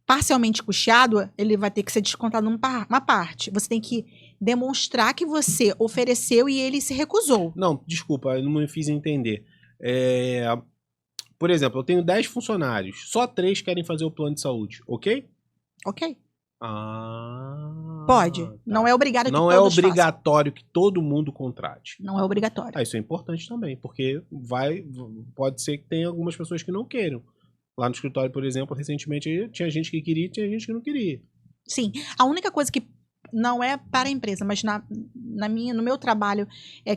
parcialmente custeado, ele vai ter que ser descontado uma parte. Você tem que demonstrar que você ofereceu e ele se recusou. Não, desculpa, eu não me fiz entender. Por exemplo, eu tenho 10 funcionários, só 3 querem fazer o plano de saúde, ok? Ok. Ah. Pode. Tá. Não é obrigado que Não todos é façam. obrigatório que todo mundo contrate. Não é obrigatório. Isso é importante também, porque pode ser que tenha algumas pessoas que não queiram. Lá no escritório, por exemplo, recentemente tinha gente que queria e tinha gente que não queria. Sim. A única coisa que não é para a empresa, mas no meu trabalho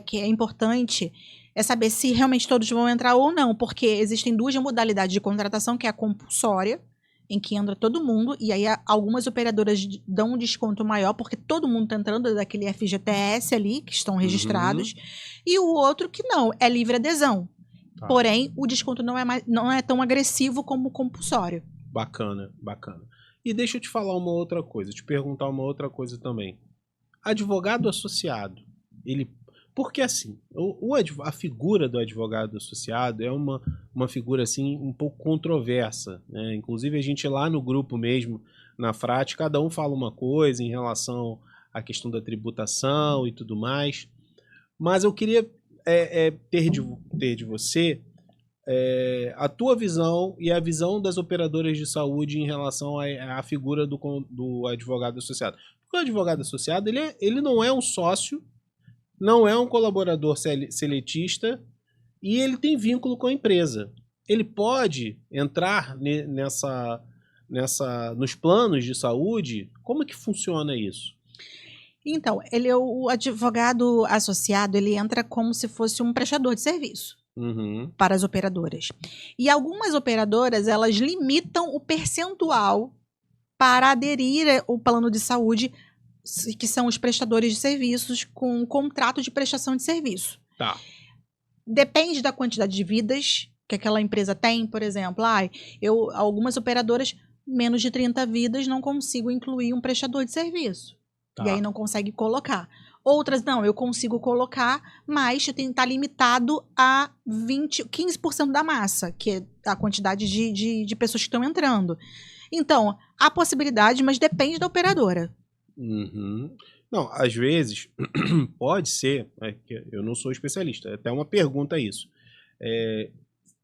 que é importante é saber se realmente todos vão entrar ou não, porque existem 2 modalidades de contratação, que é a compulsória, em que entra todo mundo, e aí algumas operadoras dão um desconto maior, porque todo mundo está entrando daquele FGTS ali, que estão registrados, e o outro que não, é livre adesão. Tá. Porém, o desconto não é tão agressivo como o compulsório. Bacana, bacana. E deixa eu te falar uma outra coisa, te perguntar uma outra coisa também. Advogado associado, porque assim, a figura do advogado associado é uma figura assim um pouco controversa, né? Inclusive a gente lá no grupo mesmo, na Frate, cada um fala uma coisa em relação à questão da tributação e tudo mais. Mas eu queria ter de você a tua visão e a visão das operadoras de saúde em relação à figura do advogado associado. Porque o advogado associado ele não é um sócio, não é um colaborador seletista e ele tem vínculo com a empresa. Ele pode entrar nos planos de saúde? Como é que funciona isso? Então, o advogado associado, ele entra como se fosse um prestador de serviço para as operadoras. E algumas operadoras, elas limitam o percentual para aderir ao plano de saúde, que são os prestadores de serviços com contrato de prestação de serviço. Tá. Depende da quantidade de vidas que aquela empresa tem, por exemplo. Algumas operadoras, menos de 30 vidas, não consigo incluir um prestador de serviço. Tá. E aí não consegue colocar. Outras, não, eu consigo colocar, mas eu tenho que estar limitado a 15% da massa, que é a quantidade de pessoas que estão entrando. Então, há possibilidade, mas depende da operadora. Não, às vezes pode ser, eu não sou especialista, é até uma pergunta isso.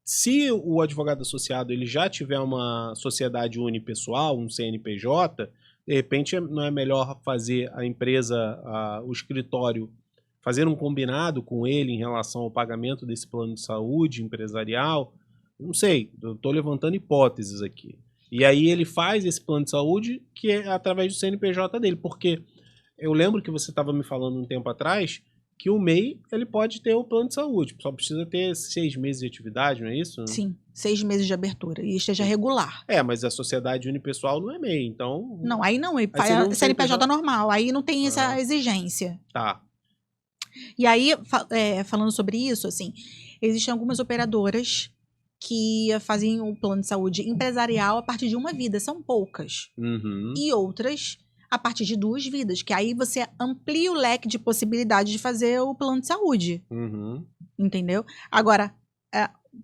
Se o advogado associado ele já tiver uma sociedade unipessoal, um CNPJ, de repente não é melhor fazer a empresa, o escritório, fazer um combinado com ele em relação ao pagamento desse plano de saúde empresarial? Não sei, eu estou levantando hipóteses aqui. E aí ele faz esse plano de saúde que é através do CNPJ dele, porque eu lembro que você estava me falando um tempo atrás que o MEI ele pode ter o plano de saúde, só precisa ter 6 meses de atividade, não é isso? Sim, 6 meses de abertura e esteja regular. Mas a sociedade unipessoal não é MEI, então... Não, aí não, ele faz CNPJ normal, aí não tem essa exigência. Tá. E aí, falando sobre isso, assim, existem algumas operadoras que fazem o plano de saúde empresarial a partir de uma vida, são poucas. E outras a partir de 2 vidas, que aí você amplia o leque de possibilidades de fazer o plano de saúde. Entendeu? Agora,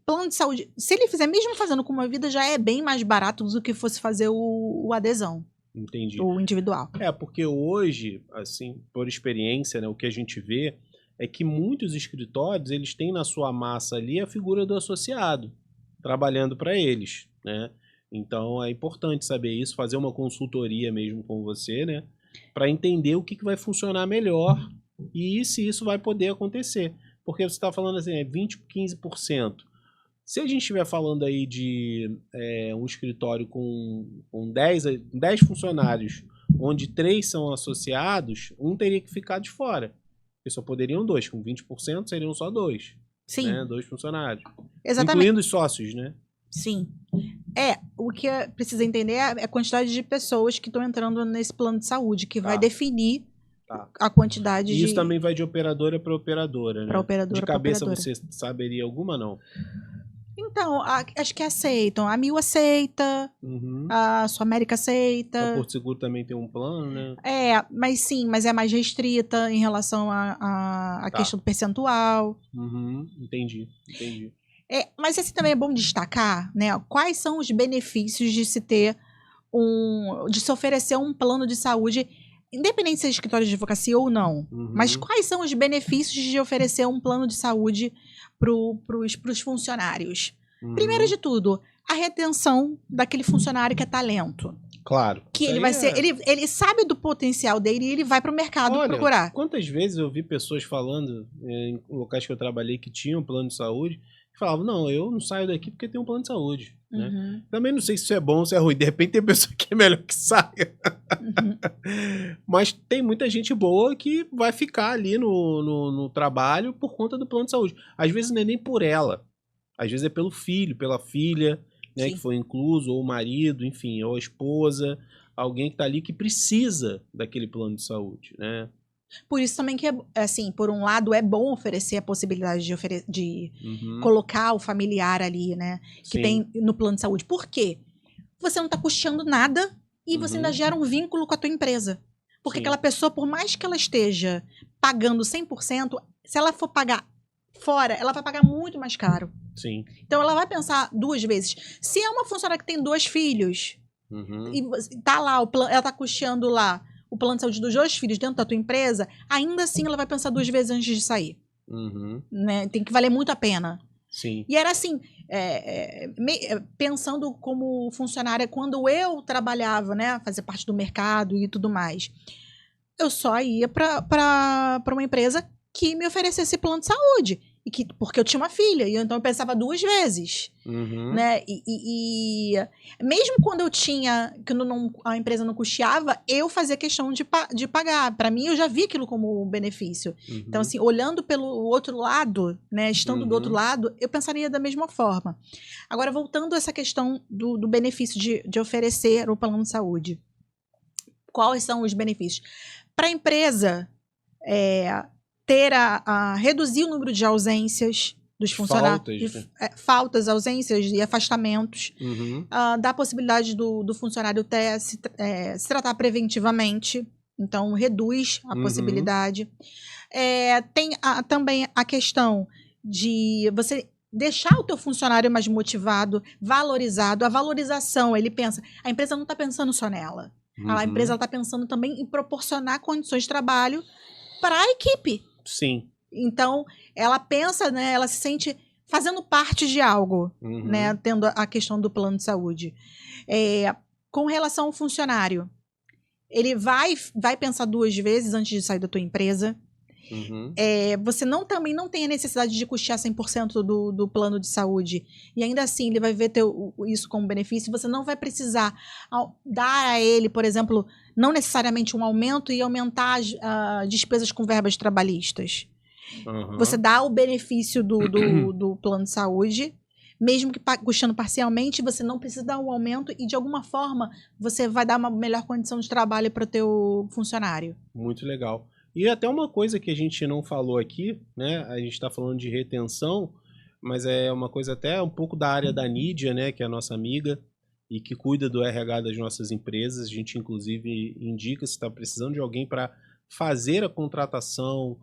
plano de saúde, se ele fizer mesmo fazendo com uma vida, já é bem mais barato do que fosse fazer o adesão. Entendi. O individual. Porque hoje, assim, por experiência, né, o que a gente vê é que muitos escritórios, eles têm na sua massa ali a figura do associado, trabalhando para eles, né? Então é importante saber isso, fazer uma consultoria mesmo com você, né? Para entender o que vai funcionar melhor e se isso vai poder acontecer. Porque você está falando assim, 20%, 15%. Se a gente estiver falando aí de um escritório com 10 funcionários, onde 3 são associados, um teria que ficar de fora. Porque só poderiam 2, com 20% seriam só 2. Sim. Né? 2 funcionários. Exatamente. Incluindo os sócios, né? Sim. O que precisa entender é a quantidade de pessoas que estão entrando nesse plano de saúde, que vai definir a quantidade e isso também vai de operadora para operadora, né? Para operadora, de cabeça operadora. Você saberia alguma, não? Então, acho que aceitam. A Mil aceita, a Sul América aceita. A Porto Seguro também tem um plano, né? Mas é mais restrita em relação à questão do percentual. Entendi. Mas assim também é bom destacar, né? Quais são os benefícios de se ter de se oferecer um plano de saúde, independente se é escritório de advocacia ou não. Mas quais são os benefícios de oferecer um plano de saúde para os funcionários? Primeiro de tudo, a retenção daquele funcionário que é talento. Claro. Que ele vai ser. Ele sabe do potencial dele e ele vai para o mercado procurar. Quantas vezes eu vi pessoas falando em locais que eu trabalhei que tinham plano de saúde, que falavam, não, eu não saio daqui porque tem um plano de saúde. Né? Também não sei se isso é bom ou se é ruim. De repente tem pessoa que é melhor que saia. Mas tem muita gente boa que vai ficar ali no trabalho por conta do plano de saúde. Às vezes não é nem por ela. Às vezes é pelo filho, pela filha, né, que foi incluso, ou o marido, enfim, ou a esposa, alguém que está ali que precisa daquele plano de saúde, né? Por isso também que, assim, por um lado é bom oferecer a possibilidade de colocar o familiar ali, né, que tem no plano de saúde. Por quê? Você não está custeando nada e você ainda gera um vínculo com a tua empresa. Porque aquela pessoa, por mais que ela esteja pagando 100%, se ela for pagar fora, ela vai pagar muito mais caro. Sim. Então ela vai pensar 2 vezes. Se é uma funcionária que tem 2 filhos e tá lá, ela tá custeando lá o plano de saúde dos 2 filhos dentro da tua empresa, ainda assim ela vai pensar 2 vezes antes de sair. Né? Tem que valer muito a pena. Sim. E era assim, pensando como funcionária, quando eu trabalhava, né, fazer parte do mercado e tudo mais, eu só ia para uma empresa que me oferecesse plano de saúde. Porque eu tinha uma filha, e então eu pensava 2 vezes. Né? E mesmo quando eu tinha, que a empresa não custeava, eu fazia questão de pagar. Para mim, eu já vi aquilo como um benefício. Então, assim, olhando pelo outro lado, né, estando do outro lado, eu pensaria da mesma forma. Agora, voltando a essa questão do benefício de oferecer o plano de saúde. Quais são os benefícios? Para a empresa, reduzir o número de ausências dos funcionários, faltas, ausências e afastamentos, dá a possibilidade do funcionário se tratar preventivamente, então reduz a possibilidade. Tem também a questão de você deixar o teu funcionário mais motivado, valorizado. A valorização, ele pensa, a empresa não está pensando só nela, a empresa está pensando também em proporcionar condições de trabalho para a equipe. Sim. Então, ela pensa, né, ela se sente fazendo parte de algo, né, tendo a questão do plano de saúde. Com relação ao funcionário, ele vai pensar 2 vezes antes de sair da tua empresa. Você também não tem a necessidade de custear 100% do plano de saúde. E ainda assim, ele vai ver isso como benefício. Você não vai precisar dar a ele, por exemplo, não necessariamente um aumento e aumentar as despesas com verbas trabalhistas. Você dá o benefício do plano de saúde, mesmo que custando parcialmente, você não precisa dar um aumento e, de alguma forma, você vai dar uma melhor condição de trabalho para o teu funcionário. Muito legal. E até uma coisa que a gente não falou aqui, né? A gente está falando de retenção, mas é uma coisa até um pouco da área da Nídia, né? Que é a nossa amiga e que cuida do RH das nossas empresas. A gente, inclusive, indica se está precisando de alguém para fazer a contratação,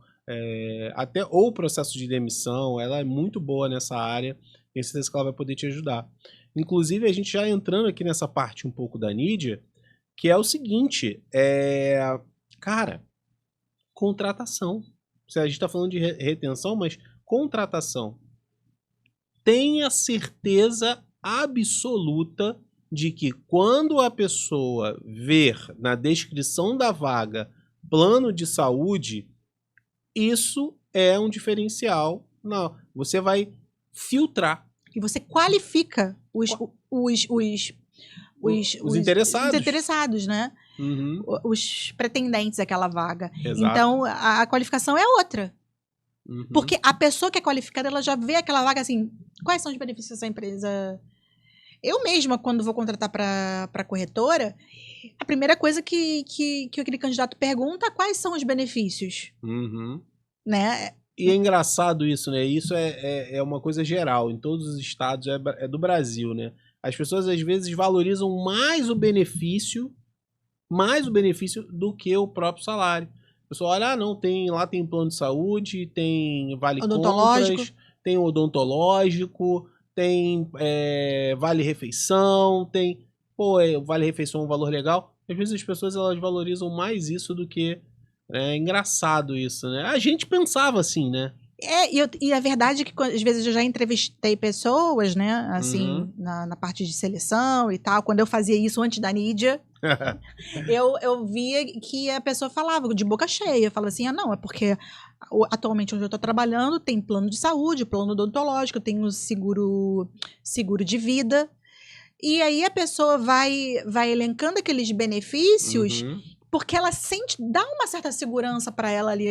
até ou o processo de demissão. Ela é muito boa nessa área. Tenho certeza que ela vai poder te ajudar. Inclusive, a gente já entrando aqui nessa parte um pouco da Nídia, que é o seguinte, cara, contratação. A gente está falando de retenção, mas contratação. Tenha certeza absoluta de que quando a pessoa ver na descrição da vaga plano de saúde, isso é um diferencial. Não, você vai filtrar. E você qualifica os interessados. Os interessados, né? Os pretendentes àquela vaga. Exato. Então, a qualificação é outra. Porque a pessoa que é qualificada, ela já vê aquela vaga assim, quais são os benefícios dessa empresa? Eu mesma, quando vou contratar para corretora, a primeira coisa que aquele candidato pergunta, quais são os benefícios? Né? E é engraçado isso, né? Isso é uma coisa geral, em todos os estados, é do Brasil, né? As pessoas, às vezes, valorizam mais o benefício do que o próprio salário. A pessoa olha, não, lá tem plano de saúde, tem vale compras, tem odontológico, tem vale refeição, tem... pô, o vale-refeição é um valor legal. Às vezes as pessoas elas valorizam mais isso do que... É engraçado isso, né? A gente pensava assim, né? E a verdade é que às vezes eu já entrevistei pessoas, né, assim, Uhum. na parte de seleção e tal. Quando eu fazia isso antes da Nídia, eu via que a pessoa falava de boca cheia. Falava assim, não, é porque atualmente onde eu estou trabalhando tem plano de saúde, plano odontológico, tem o seguro de vida. E aí a pessoa vai elencando aqueles benefícios Uhum. porque ela dá uma certa segurança para ela ali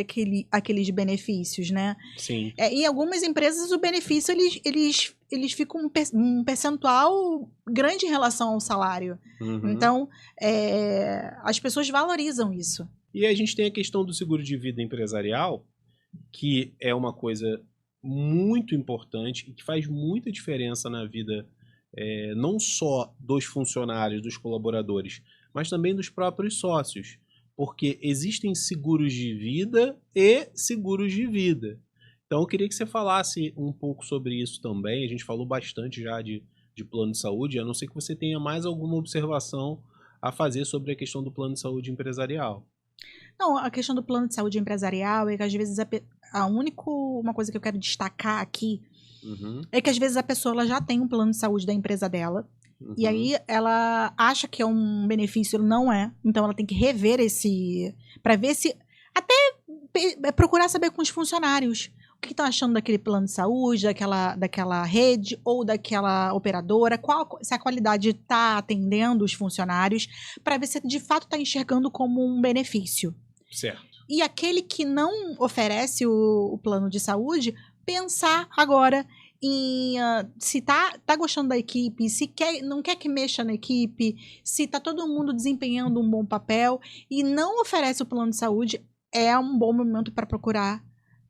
aqueles benefícios, né? Sim. Em algumas empresas o benefício eles ficam um percentual grande em relação ao salário. Uhum. Então as pessoas valorizam isso. E a gente tem a questão do seguro de vida empresarial, que é uma coisa muito importante e que faz muita diferença na vida não só dos funcionários, dos colaboradores, mas também dos próprios sócios. Porque existem seguros de vida e seguros de vida. Então eu queria que você falasse um pouco sobre isso também. A gente falou bastante já de plano de saúde, a não ser que você tenha mais alguma observação a fazer sobre a questão do plano de saúde empresarial. Não, a questão do plano de saúde empresarial é que às vezes uma coisa que eu quero destacar aqui é que às vezes a pessoa ela já tem um plano de saúde da empresa dela. E aí ela acha que é um benefício, não é. Então ela tem que rever para ver se até procurar saber com os funcionários o que estão achando daquele plano de saúde, daquela rede ou daquela operadora, se a qualidade está atendendo os funcionários, para ver se de fato está enxergando como um benefício. Certo. E aquele que não oferece o plano de saúde, pensar agora em se tá gostando da equipe, se não quer que mexa na equipe, se tá todo mundo desempenhando um bom papel e não oferece o plano de saúde, é um bom momento para procurar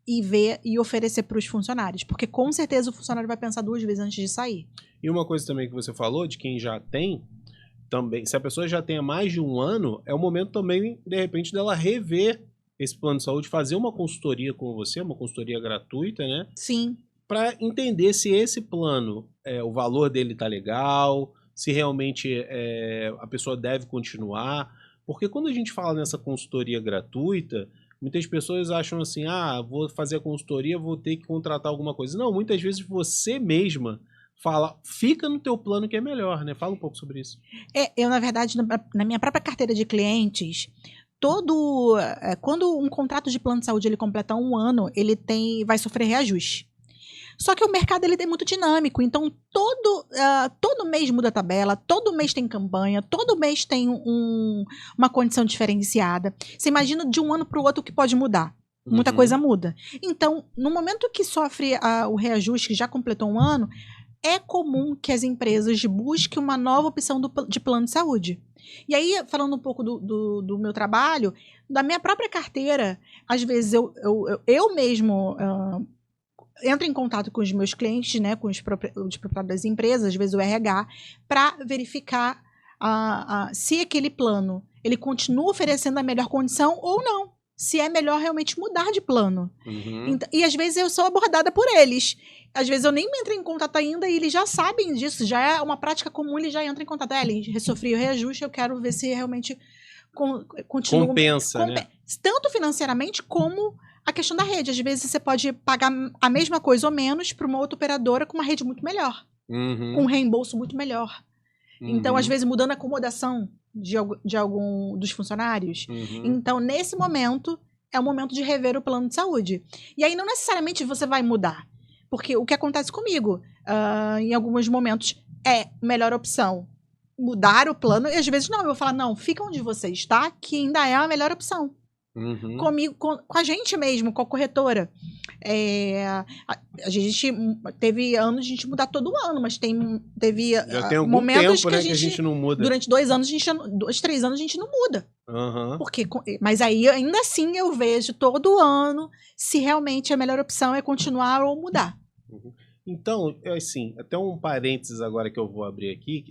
e ver e oferecer para os funcionários, porque com certeza o funcionário vai pensar 2 vezes antes de sair. E uma coisa também que você falou, de quem já tem, também, se a pessoa já tem há mais de um ano, é o momento também, de repente, dela rever esse plano de saúde, fazer uma consultoria com você, uma consultoria gratuita, né? Sim. Para entender se esse plano, o valor dele tá legal, se realmente a pessoa deve continuar. Porque quando a gente fala nessa consultoria gratuita, muitas pessoas acham assim, vou fazer a consultoria, vou ter que contratar alguma coisa. Não, muitas vezes você mesma fala, fica no teu plano que é melhor, né? Fala um pouco sobre isso. Eu, na verdade, na minha própria carteira de clientes, quando um contrato de plano de saúde ele completa 1 ano, ele vai sofrer reajuste. Só que o mercado ele é muito dinâmico, então todo mês muda a tabela, todo mês tem campanha, todo mês tem uma condição diferenciada. Você imagina de um ano para o outro o que pode mudar. Muita coisa muda. Então, no momento que sofre o reajuste, que já completou 1 ano, é comum que as empresas busquem uma nova opção de plano de saúde. E aí, falando um pouco do meu trabalho, da minha própria carteira, às vezes eu mesmo entro em contato com os meus clientes, né, com os proprietários das empresas, às vezes o RH, para verificar se aquele plano ele continua oferecendo a melhor condição ou não. Se é melhor realmente mudar de plano. E às vezes eu sou abordada por eles. Às vezes eu nem me entro em contato ainda e eles já sabem disso, já é uma prática comum, eles já entram em contato. Eles sofreram reajuste, eu quero ver se realmente continua. Compensa, né? Tanto financeiramente como a questão da rede. Às vezes você pode pagar a mesma coisa ou menos para uma outra operadora com uma rede muito melhor. Com um reembolso muito melhor. Então, às vezes, mudando a acomodação de algum dos funcionários. Então, nesse momento, é o momento de rever o plano de saúde. E aí, não necessariamente você vai mudar. Porque o que acontece comigo, em alguns momentos, é melhor opção mudar o plano. E às vezes, não, eu vou falar, não, fica onde você está, que ainda é a melhor opção. Comigo, com a gente mesmo, com a corretora. A gente teve anos de a gente mudar todo ano, mas teve já tem algum momentos tempo, que né, que a gente não muda. Durante 2 anos, 2, 3 anos, a gente não muda. Mas aí, ainda assim, eu vejo todo ano se realmente a melhor opção é continuar ou mudar. Então, assim, até um parênteses agora que eu vou abrir aqui,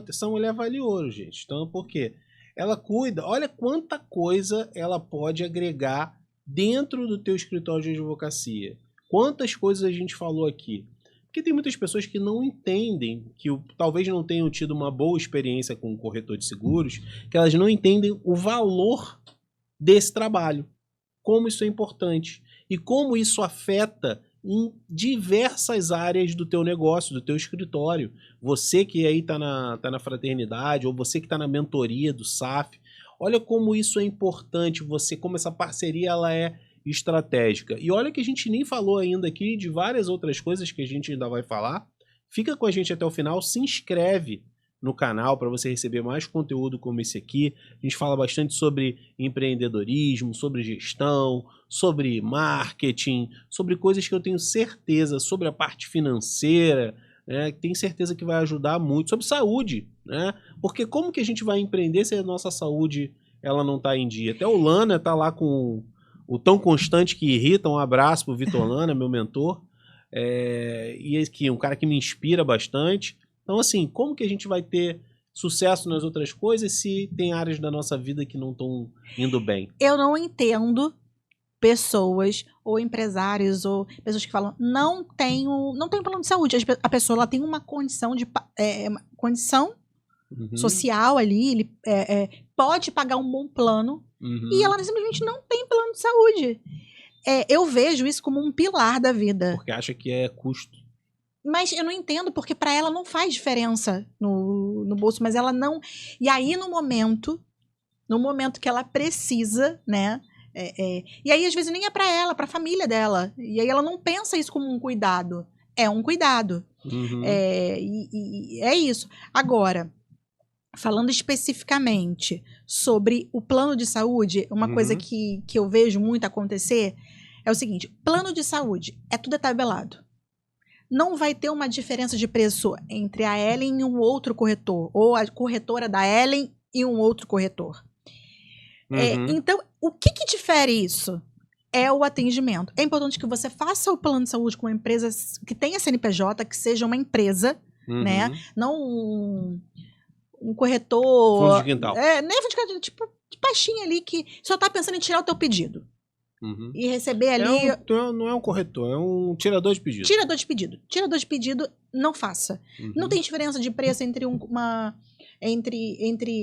essa mulher vale ouro, gente. Então, por quê? Ela cuida, olha quanta coisa ela pode agregar dentro do teu escritório de advocacia. Quantas coisas a gente falou aqui. Porque tem muitas pessoas que não entendem, que talvez não tenham tido uma boa experiência com um corretor de seguros, que elas não entendem o valor desse trabalho, como isso é importante e como isso afeta em diversas áreas do teu negócio, do teu escritório. Você que aí tá na fraternidade, ou você que está na mentoria do SAF, olha como isso é importante, como essa parceria ela é estratégica. E olha que a gente nem falou ainda aqui de várias outras coisas que a gente ainda vai falar. Fica com a gente até o final, se inscreve no canal para você receber mais conteúdo como esse aqui. A gente fala bastante sobre empreendedorismo, sobre gestão, sobre marketing, sobre coisas que eu tenho certeza, sobre a parte financeira, né, tenho certeza que vai ajudar muito, sobre saúde, né? Porque como que a gente vai empreender se a nossa saúde ela não está em dia? Até o Lana está lá com o Tão Constante que Irrita. Um abraço pro Vitor Lana, meu mentor, e aqui um cara que me inspira bastante. Então, assim, como que a gente vai ter sucesso nas outras coisas se tem áreas da nossa vida que não estão indo bem? Eu não entendo pessoas ou empresários ou pessoas que falam não tenho plano de saúde. A pessoa ela tem uma condição condição social ali, ele pode pagar um bom plano e ela simplesmente não tem plano de saúde. Eu vejo isso como um pilar da vida. Porque acha que é custo. Mas eu não entendo, porque para ela não faz diferença no bolso, mas ela não... E aí, no momento que ela precisa, né? E aí, às vezes, nem é para ela, é para a família dela. E aí ela não pensa isso como um cuidado. É um cuidado. E é isso. Agora, falando especificamente sobre o plano de saúde, uma coisa que eu vejo muito acontecer é o seguinte: plano de saúde tudo tabelado. Não vai ter uma diferença de preço entre a Ellen e um outro corretor, ou a corretora da Ellen e um outro corretor. Então, o que difere isso? É o atendimento. É importante que você faça o plano de saúde com uma empresa que tenha CNPJ, que seja uma empresa, né? Não um corretor... Fundo de quintal. Nem fundo de quintal, tipo de baixinha ali, que só tá pensando em tirar o teu pedido. E receber ali... Não é um corretor, é um tirador de pedido. Tirador de pedido. Tirador de pedido, não faça. Não tem diferença de preço entre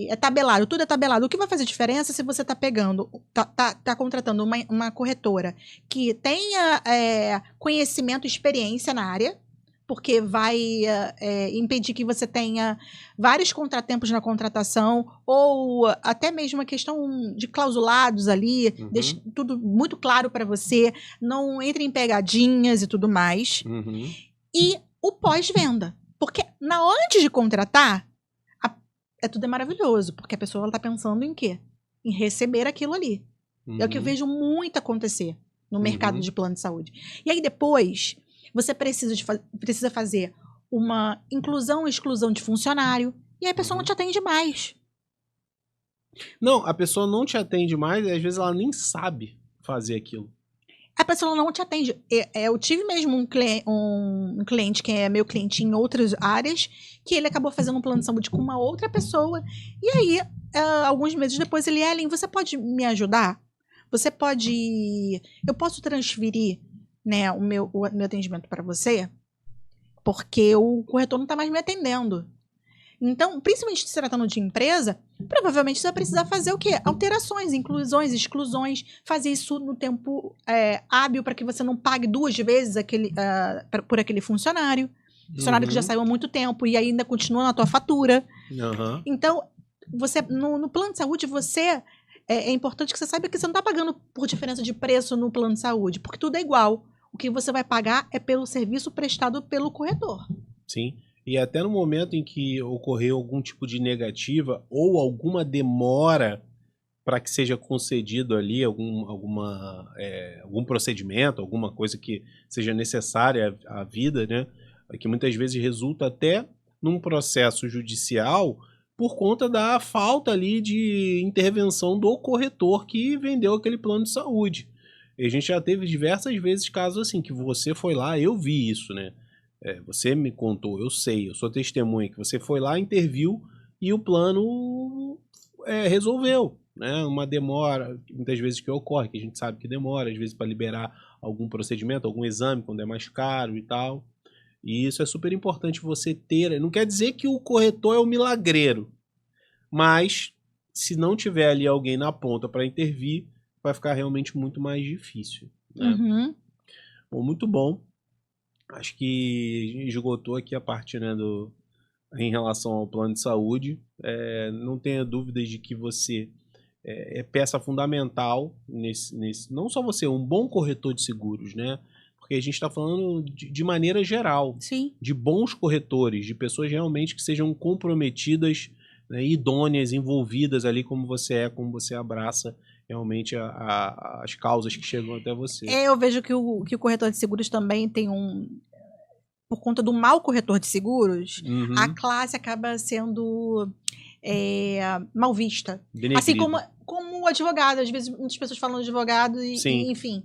é tabelado, tudo é tabelado. O que vai fazer diferença se você tá pegando, tá contratando uma corretora que tenha conhecimento e experiência na área, porque vai impedir que você tenha vários contratempos na contratação, ou até mesmo a questão de clausulados ali, deixa tudo muito claro para você, não entre em pegadinhas e tudo mais. E o pós-venda. Porque antes de contratar, tudo é maravilhoso, porque a pessoa está pensando em quê? Em receber aquilo ali. É o que eu vejo muito acontecer no mercado de plano de saúde. E aí depois... Você precisa fazer uma inclusão e exclusão de funcionário. E aí a pessoa não te atende mais. Não, a pessoa não te atende mais e às vezes ela nem sabe fazer aquilo. A pessoa não te atende. Eu tive mesmo um cliente que é meu cliente em outras áreas, que ele acabou fazendo um plano de saúde com uma outra pessoa. E aí, alguns meses depois, Ellen, você pode me ajudar? Eu posso transferir, né, o meu atendimento para você, porque o corretor não está mais me atendendo. Então, principalmente se tratando de empresa, provavelmente você vai precisar fazer o quê? Alterações, inclusões, exclusões, fazer isso no tempo hábil para que você não pague 2 vezes por aquele funcionário. Funcionário que já saiu há muito tempo e ainda continua na tua fatura. Então, você no plano de saúde, é importante que você saiba que você não está pagando por diferença de preço no plano de saúde, porque tudo é igual. O que você vai pagar é pelo serviço prestado pelo corretor. Sim. E até no momento em que ocorreu algum tipo de negativa ou alguma demora para que seja concedido ali algum procedimento, alguma coisa que seja necessária à vida, né? Que muitas vezes resulta até num processo judicial por conta da falta ali de intervenção do corretor que vendeu aquele plano de saúde. E a gente já teve diversas vezes casos assim, que você foi lá, eu vi isso, né? Você me contou, eu sei, eu sou testemunha, que você foi lá, interviu e o plano resolveu, né? Uma demora, muitas vezes que ocorre, que a gente sabe que demora, às vezes para liberar algum procedimento, algum exame, quando é mais caro e tal. E isso é super importante você ter. Não quer dizer que o corretor é o milagreiro, mas se não tiver ali alguém na ponta para intervir, vai ficar realmente muito mais difícil, né? Uhum. Bom, muito bom. Acho que esgotou aqui a parte, né, em relação ao plano de saúde. Não tenha dúvidas de que você é peça fundamental não só você, um bom corretor de seguros, né? Porque a gente está falando de maneira geral, Sim. de bons corretores, de pessoas realmente que sejam comprometidas, né, idôneas, envolvidas ali como você abraça realmente as causas que chegam até você. Eu vejo que o corretor de seguros também tem por conta do mau corretor de seguros, a classe acaba sendo mal vista. Denegrido. Assim como o advogado. Às vezes muitas pessoas falam de advogado e enfim.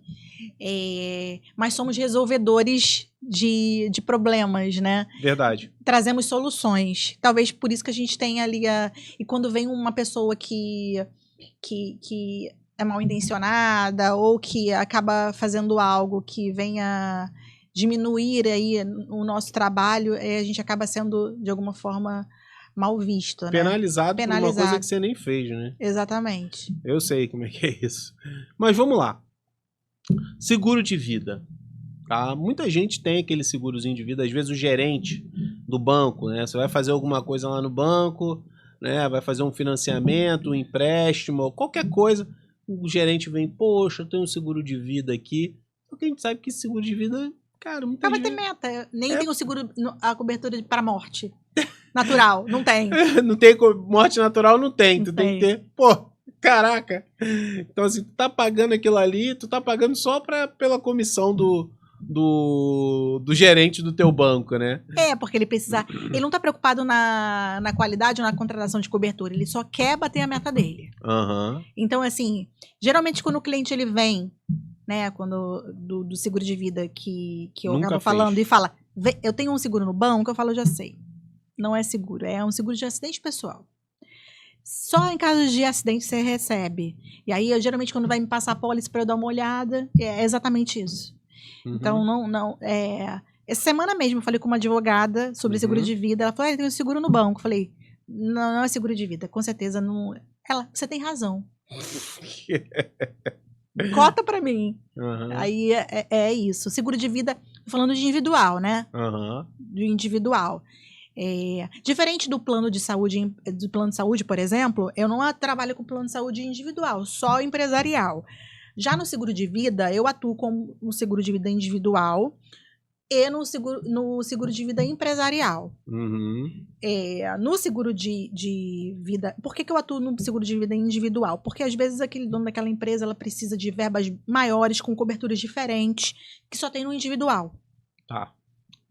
Mas somos resolvedores de problemas, né? Verdade. Trazemos soluções. Talvez por isso que a gente tem ali E quando vem uma pessoa que é mal intencionada ou que acaba fazendo algo que venha diminuir aí o nosso trabalho, a gente acaba sendo, de alguma forma, mal visto, né? Penalizado por uma coisa que você nem fez, né? Exatamente. Eu sei como é que é isso. Mas vamos lá. Seguro de vida. Tá? Muita gente tem aquele segurozinho de vida, às vezes o gerente do banco, né? Você vai fazer alguma coisa lá no banco, né? Vai fazer um financiamento, um empréstimo, qualquer coisa, o gerente vem, poxa, eu tenho um seguro de vida aqui. Porque a gente sabe que seguro de vida, cara, muita gente... vai ter meta. Nem tem o seguro, a cobertura para morte natural, não tem. Não tem morte natural, não tem. Tu tem que ter, pô, caraca. Então assim, tu tá pagando aquilo ali, tu tá pagando só pela comissão do gerente do teu banco, né? Porque ele não tá preocupado na qualidade ou na contratação de cobertura, ele só quer bater a meta dele. Então, assim, geralmente quando o cliente ele vem, né, do seguro de vida que eu acabo falando e fala, eu tenho um seguro no banco, eu falo, eu já sei. Não é seguro, é um seguro de acidente pessoal. Só em caso de acidente você recebe. E aí, geralmente, quando vai me passar a pólice para eu dar uma olhada, é exatamente isso. Então, essa semana mesmo eu falei com uma advogada sobre seguro de vida. Ela falou, eu tenho seguro no banco. Eu falei, não é seguro de vida, com certeza não. Ela, você tem razão. Cota pra mim. Aí é isso. Seguro de vida, falando de individual, né? Do individual. Diferente do plano de saúde, por exemplo, eu não trabalho com plano de saúde individual, só empresarial. Já no seguro de vida, eu atuo com o seguro de vida individual e no seguro de vida empresarial. No seguro de vida... Por que eu atuo no seguro de vida individual? Porque às vezes aquele dono daquela empresa ela precisa de verbas maiores, com coberturas diferentes, que só tem no individual. Tá.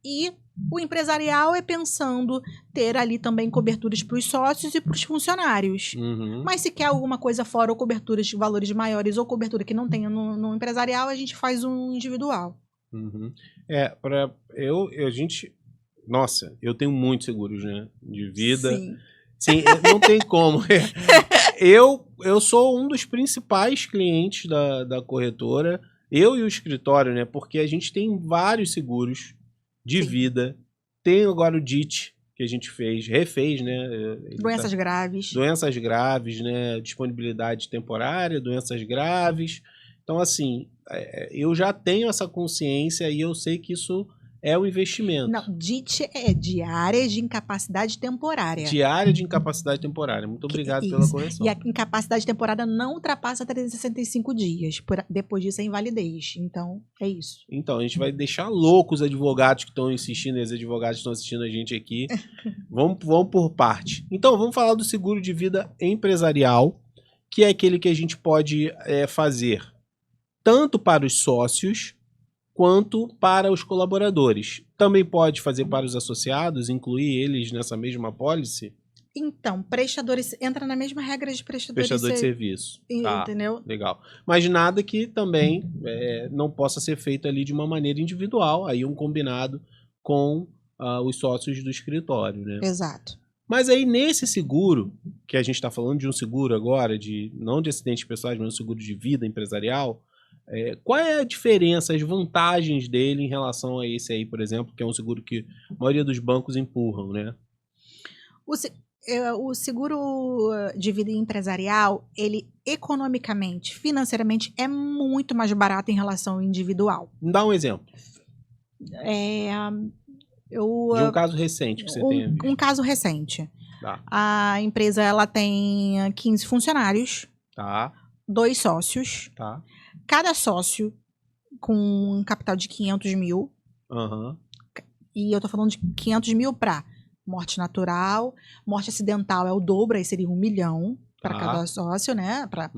E o empresarial é pensando ter ali também coberturas para os sócios e para os funcionários. Mas se quer alguma coisa fora, ou coberturas de valores maiores, ou cobertura que não tenha no empresarial, a gente faz um individual. Nossa, eu tenho muitos seguros, né? De vida. Sim, não tem como. Eu sou um dos principais clientes da corretora, eu e o escritório, né? Porque a gente tem vários seguros de vida. Tem agora o DIT, que a gente refez, né? Doenças graves. Doenças graves, né? Disponibilidade temporária, doenças graves. Então, assim, eu já tenho essa consciência e eu sei que isso é um investimento. Não, DIT é diária de incapacidade temporária. Diária de incapacidade temporária. Muito obrigado pela correção. E a incapacidade temporária não ultrapassa 365 dias. Depois disso é invalidez. Então, é isso. Então, a gente vai deixar loucos os advogados que estão insistindo, os advogados que estão assistindo a gente aqui. Vamos por parte. Então, vamos falar do seguro de vida empresarial, que é aquele que a gente pode fazer tanto para os sócios quanto para os colaboradores. Também pode fazer para os associados, incluir eles nessa mesma apólice? Então, prestadores, entra na mesma regra de prestador de serviço. Entendeu? Legal. Mas nada que também não possa ser feito ali de uma maneira individual, aí um combinado com os sócios do escritório, né? Exato. Mas aí nesse seguro, que a gente está falando de um seguro agora, não de acidentes pessoais, mas um seguro de vida empresarial, Qual é a diferença, as vantagens dele em relação a esse aí, por exemplo, que é um seguro que a maioria dos bancos empurram, né? O seguro de vida empresarial, ele economicamente, financeiramente, é muito mais barato em relação ao individual. Me dá um exemplo de um Eu, caso recente que você tenha visto. um caso recente. Tá, A empresa ela tem 15 funcionários, tá, 2 sócios. tá. Cada sócio com um capital de 500 mil. Aham. E eu tô falando de 500 mil para morte natural, morte acidental é o dobro, aí seria 1 milhão para cada sócio, né? Para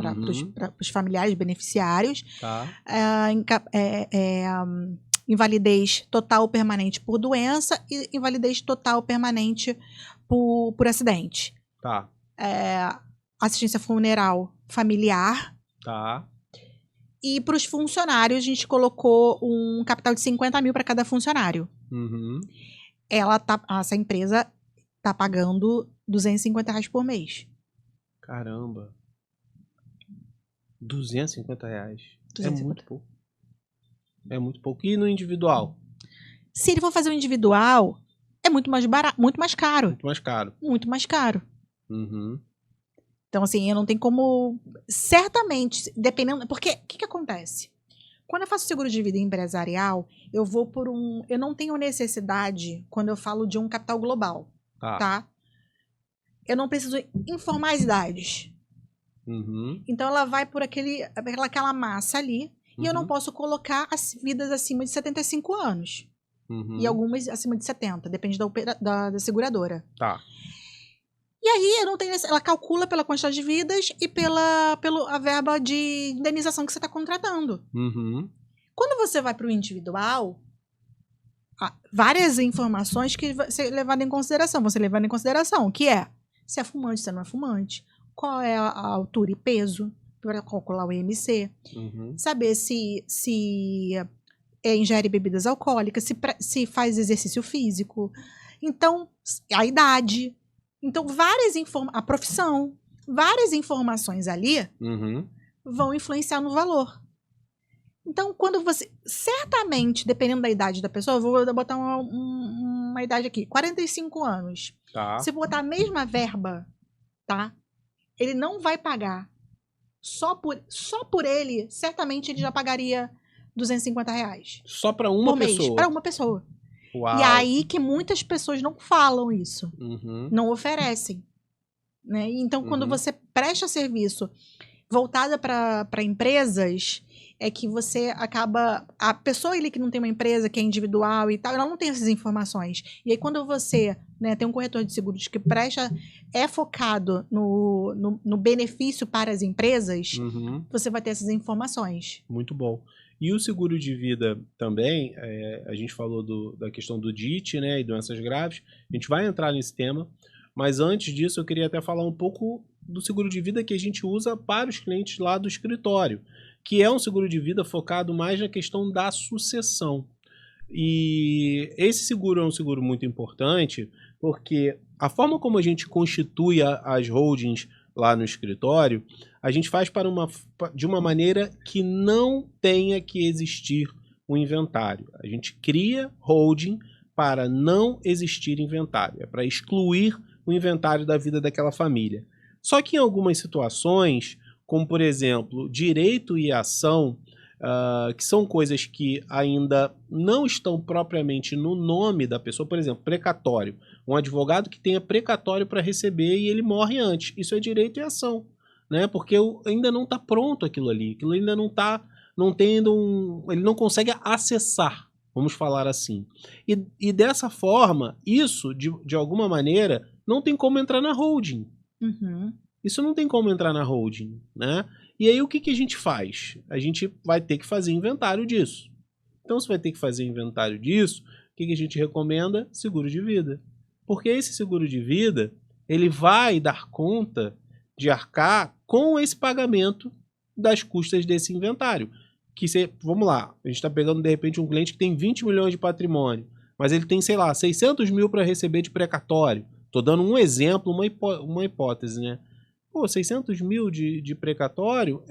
os familiares beneficiários. Tá. Invalidez total permanente por doença e invalidez total permanente por acidente. Tá. Assistência funeral familiar. Tá. E para os funcionários, a gente colocou um capital de 50 mil para cada funcionário. Uhum. Essa empresa tá pagando R$250 por mês. Caramba. R$250. 250. É muito pouco. É muito pouco. E no individual? Se ele for fazer o individual, é muito mais barato, muito mais caro. Muito mais caro. Muito mais caro. Uhum. Então, assim, eu não tenho como... Certamente, dependendo... Porque, o que acontece? Quando eu faço seguro de vida empresarial, eu vou por um... Eu não tenho necessidade, quando eu falo de um capital global, tá? Eu não preciso informar as idades. Uhum. Então, ela vai por aquela massa ali, e eu não posso colocar as vidas acima de 75 anos. Uhum. E algumas acima de 70, depende da seguradora. Tá. E aí, eu não tenho, ela calcula pela quantidade de vidas e pela verba de indenização que você está contratando. Uhum. Quando você vai para o individual, várias informações que você levado em consideração. Você levando em consideração, que é se é fumante, se não é fumante, qual é a altura e peso, para calcular o IMC, saber se ingere bebidas alcoólicas, se faz exercício físico. Então, a idade. Então, a profissão, várias informações ali vão influenciar no valor. Então, quando você... Certamente, dependendo da idade da pessoa, eu vou botar uma idade aqui, 45 anos. Tá. Se botar a mesma verba, tá? Ele não vai pagar. Só por ele, certamente ele já pagaria R$250. Só para uma pessoa? Para uma pessoa. Uau. E aí que muitas pessoas não falam isso. Não oferecem. Né? Então, quando você presta serviço voltada para empresas, é que você acaba... A pessoa ali que não tem uma empresa, que é individual e tal, ela não tem essas informações. E aí, quando você tem um corretor de seguros que é focado no benefício para as empresas, você vai ter essas informações. Muito bom. E o seguro de vida também, a gente falou da questão do DIT, né, e doenças graves. A gente vai entrar nesse tema, mas antes disso eu queria até falar um pouco do seguro de vida que a gente usa para os clientes lá do escritório, que é um seguro de vida focado mais na questão da sucessão. E esse seguro é um seguro muito importante, porque a forma como a gente constitui as holdings lá no escritório, a gente faz de uma maneira que não tenha que existir um inventário. A gente cria holding para não existir inventário, é para excluir o inventário da vida daquela família. Só que em algumas situações, como por exemplo, direito e ação, que são coisas que ainda não estão propriamente no nome da pessoa, por exemplo, precatório. Um advogado que tenha precatório para receber e ele morre antes. Isso é direito e ação, né? Porque ainda não está pronto aquilo ali. Aquilo ainda não está, ele não consegue acessar, vamos falar assim. E dessa forma, isso, de alguma maneira, não tem como entrar na holding. Isso não tem como entrar na holding, né? E aí o que a gente faz? A gente vai ter que fazer inventário disso. Então, se vai ter que fazer inventário disso, o que a gente recomenda? Seguro de vida. Porque esse seguro de vida, ele vai dar conta de arcar com esse pagamento das custas desse inventário. Vamos lá, a gente está pegando de repente um cliente que tem 20 milhões de patrimônio, mas ele tem, sei lá, 600 mil para receber de precatório. Estou dando um exemplo, uma hipótese, né? Pô, 600 mil de precatório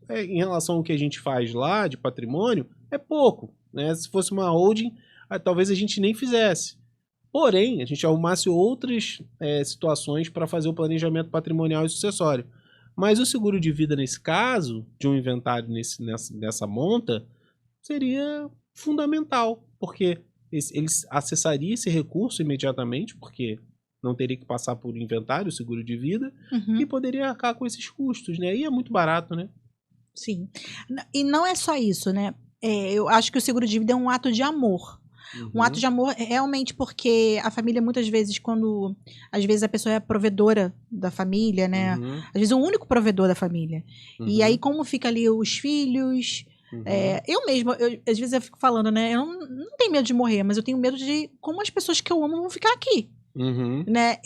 em relação ao que a gente faz lá de patrimônio, é pouco, né? Se fosse uma holding, talvez a gente nem fizesse. Porém, a gente arrumasse outras situações para fazer o planejamento patrimonial e sucessório. Mas o seguro de vida, nesse caso, de um inventário nessa monta, seria fundamental, porque ele acessaria esse recurso imediatamente, porque não teria que passar por inventário, seguro de vida, e poderia arcar com esses custos, né? E é muito barato, né? Sim. E não é só isso, né? Eu acho que o seguro de vida é um ato de amor. Um ato de amor realmente porque a família, muitas vezes, às vezes a pessoa é a provedora da família, né? Às vezes o único provedor da família. E aí, como fica ali os filhos... eu mesma, às vezes eu fico falando, né? Eu não tenho medo de morrer, mas eu tenho medo de como as pessoas que eu amo vão ficar aqui. Né?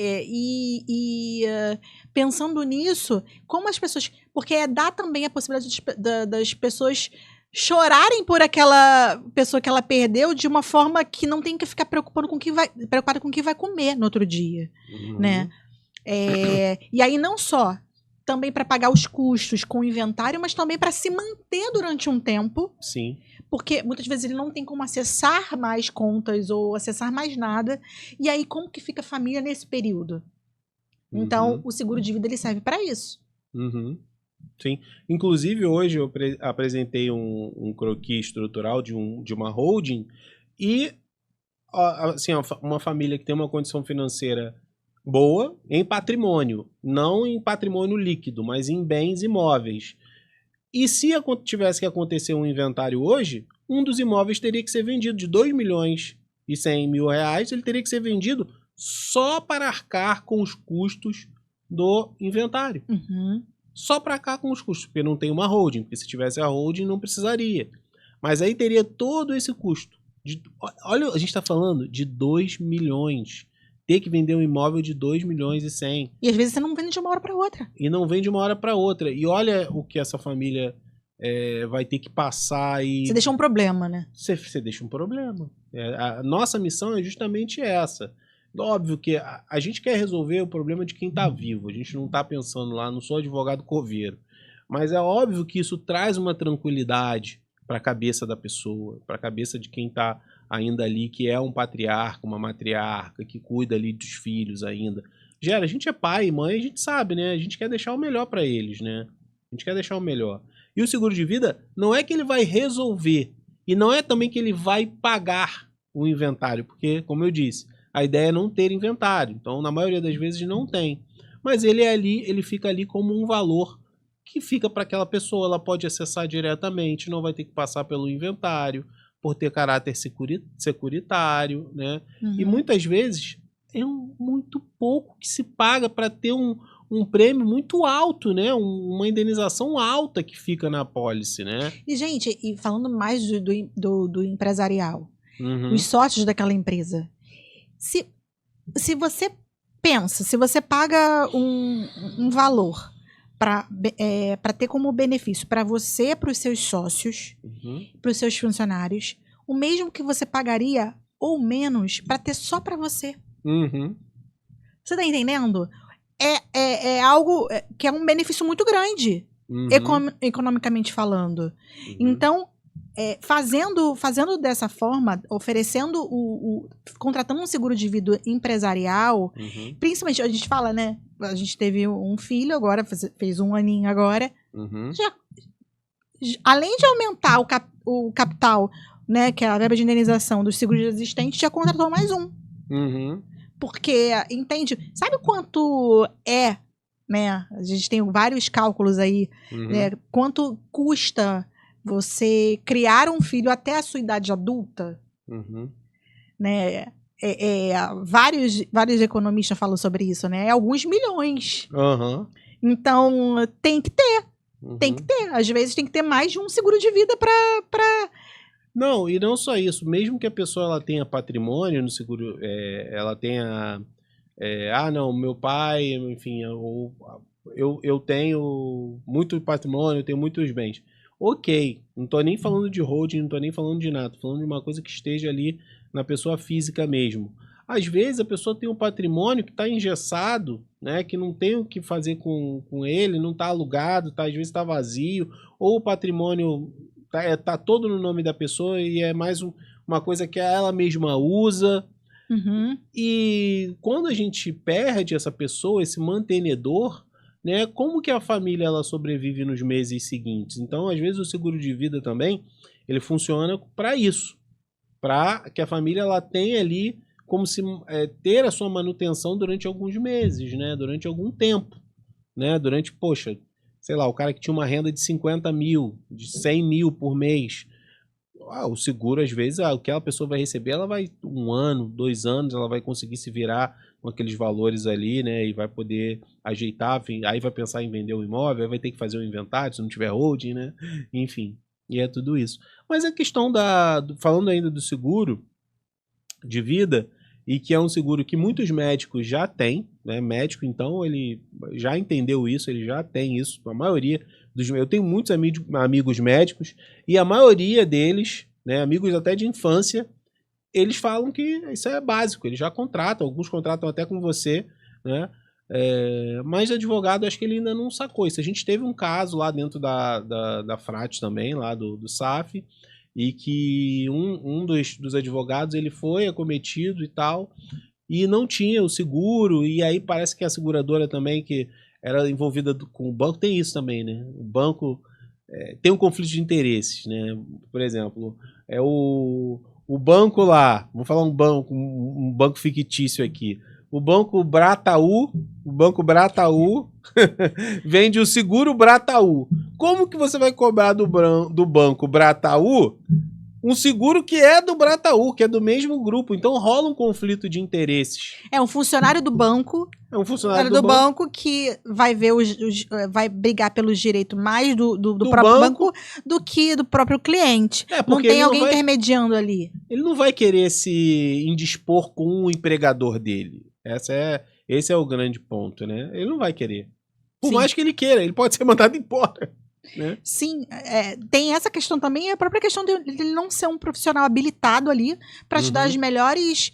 Pensando nisso, como as pessoas... Porque dá também a possibilidade das pessoas chorarem por aquela pessoa que ela perdeu de uma forma que não tem que ficar preocupada com o que vai comer no outro dia, né? E aí não só também para pagar os custos com o inventário, mas também para se manter durante um tempo. Sim. Porque muitas vezes ele não tem como acessar mais contas ou acessar mais nada. E aí como que fica a família nesse período? Então o seguro de vida ele serve para isso. Sim. Inclusive, hoje eu apresentei um croquis estrutural de uma holding e assim, uma família que tem uma condição financeira boa em patrimônio, não em patrimônio líquido, mas em bens imóveis. E se tivesse que acontecer um inventário hoje, um dos imóveis teria que ser vendido de 2.100.000 reais, ele teria que ser vendido só para arcar com os custos do inventário. Só para cá com os custos, porque não tem uma holding, porque se tivesse a holding não precisaria. Mas aí teria todo esse custo. Olha, a gente está falando de 2 milhões. Ter que vender um imóvel de 2.100.000. E às vezes você não vende de uma hora para outra. E não vende de uma hora para outra. E olha o que essa família vai ter que passar. Você deixa um problema, né? Você deixa um problema. A nossa missão é justamente essa. Óbvio que a gente quer resolver o problema de quem está vivo. A gente não está pensando lá, não sou advogado coveiro. Mas é óbvio que isso traz uma tranquilidade para a cabeça da pessoa, para a cabeça de quem está ainda ali, que é um patriarca, uma matriarca, que cuida ali dos filhos ainda. A gente é pai e mãe, a gente sabe, né? A gente quer deixar o melhor para eles, né? A gente quer deixar o melhor. E o seguro de vida não é que ele vai resolver, e não é também que ele vai pagar o inventário, porque, como eu disse, a ideia é não ter inventário. Então, na maioria das vezes, não tem. Mas ele fica ali como um valor que fica para aquela pessoa. Ela pode acessar diretamente, não vai ter que passar pelo inventário, por ter caráter securitário, né? E muitas vezes é muito pouco que se paga para ter um prêmio muito alto, né? Uma indenização alta que fica na apólice, né? E, gente, falando mais do empresarial, os sócios daquela empresa, se você pensa, se você paga um valor para ter como benefício para você, para os seus sócios, para os seus funcionários, o mesmo que você pagaria ou menos para ter só para você. Você tá entendendo? É algo que é um benefício muito grande, economicamente falando. Então, fazendo dessa forma, oferecendo contratando um seguro de vida empresarial, principalmente, a gente fala, né? A gente teve um filho agora, fez 1 aninho agora. Além de aumentar o capital, né, que é a verba de indenização dos seguros existentes, já contratou mais um. Porque, entende? Sabe quanto né? A gente tem vários cálculos aí, né? Quanto custa você criar um filho até a sua idade adulta? Né? Vários economistas falam sobre isso, né? Alguns milhões. Então, tem que ter. Tem que ter. Às vezes tem que ter mais de um seguro de vida para... Não, e não só isso. Mesmo que a pessoa ela tenha patrimônio no seguro, ela tenha... não, meu pai, enfim, eu tenho muito patrimônio, eu tenho muitos bens. Ok, não tô nem falando de holding, não tô nem falando de nada, tô falando de uma coisa que esteja ali na pessoa física mesmo. Às vezes a pessoa tem um patrimônio que está engessado, né, que não tem o que fazer com ele, não está alugado, às vezes está vazio, ou o patrimônio tá todo no nome da pessoa e é mais uma coisa que ela mesma usa. Uhum. E quando a gente perde essa pessoa, esse mantenedor, né, como que a família ela sobrevive nos meses seguintes? Então, às vezes o seguro de vida também, ele funciona para isso, para que a família ela tenha ali como se ter a sua manutenção durante alguns meses, né, durante algum tempo, né, durante, poxa, sei lá, o cara que tinha uma renda de 50 mil, de 100 mil por mês, o seguro, às vezes, aquela pessoa vai receber, ela vai 1 ano, 2 anos, ela vai conseguir se virar com aqueles valores ali, né? E vai poder ajeitar, aí vai pensar em vender o imóvel, aí vai ter que fazer o inventário, se não tiver holding, né? Enfim, e é tudo isso. Mas a questão falando ainda do seguro de vida, e que é um seguro que muitos médicos já têm, né? Médico, então, ele já entendeu isso, ele já tem isso, a maioria eu tenho muitos amigos médicos e a maioria deles, né, amigos até de infância, eles falam que isso é básico, eles já contratam, alguns contratam até com você, né? Mas advogado, acho que ele ainda não sacou isso. A gente teve um caso lá dentro da Frate também, lá do SAF, e que um dos advogados ele foi acometido e tal, e não tinha o seguro, e aí parece que a seguradora também, que era envolvida com o banco, tem isso também, né? O banco tem um conflito de interesses, né? Por exemplo, o banco lá, vamos falar um banco fictício aqui. O Banco Brataú vende o seguro Brataú. Como que você vai cobrar do Banco Brataú um seguro que é do Brataú, que é do mesmo grupo? Então rola um conflito de interesses. É um funcionário do banco. É um funcionário do banco que vai ver vai brigar pelos direitos mais do próprio banco do que do próprio cliente. Não tem alguém intermediando ali. Ele não vai querer se indispor com o empregador dele. Esse é o grande ponto, né? Ele não vai querer. Por mais que ele queira, ele pode ser mandado embora. Né? Sim, tem essa questão também, a própria questão de ele não ser um profissional habilitado ali para te dar os melhores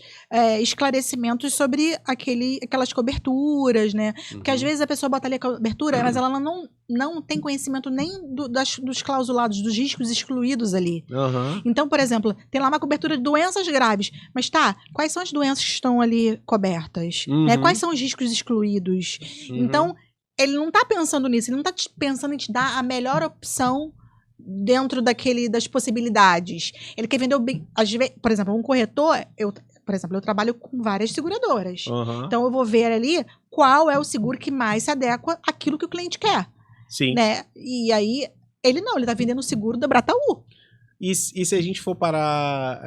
esclarecimentos sobre aquelas coberturas, né? Porque às vezes a pessoa bota ali a cobertura, mas ela não tem conhecimento nem dos clausulados, dos riscos excluídos ali. Então, por exemplo, tem lá uma cobertura de doenças graves, mas quais são as doenças que estão ali cobertas? Né? Quais são os riscos excluídos? Então, ele não tá pensando nisso, ele não tá pensando em te dar a melhor opção dentro das possibilidades. Ele quer vender por exemplo, um corretor, eu trabalho com várias seguradoras. Então eu vou ver ali qual é o seguro que mais se adequa àquilo que o cliente quer. Sim. Né? E aí, ele tá vendendo o seguro da Brataú. E se a gente for parar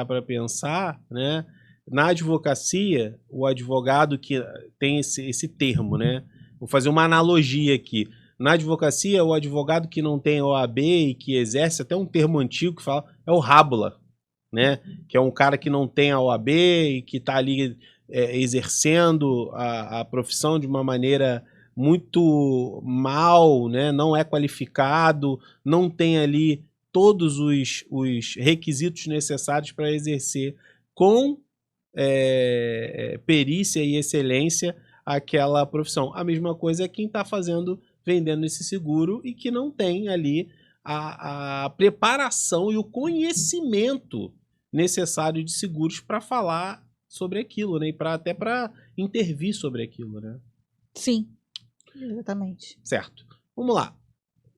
para pensar, né? Na advocacia, o advogado que tem esse termo, né? Vou fazer uma analogia aqui. Na advocacia, o advogado que não tem OAB e que exerce, até um termo antigo que fala, é o rábula, né? Que é um cara que não tem a OAB e que está ali exercendo a profissão de uma maneira muito mal, né? Não é qualificado, não tem ali todos os requisitos necessários para exercer com perícia e excelência aquela profissão. A mesma coisa é quem está vendendo esse seguro e que não tem ali a preparação e o conhecimento necessário de seguros para falar sobre aquilo, né? E até para intervir sobre aquilo, né? Sim, exatamente. Certo. Vamos lá.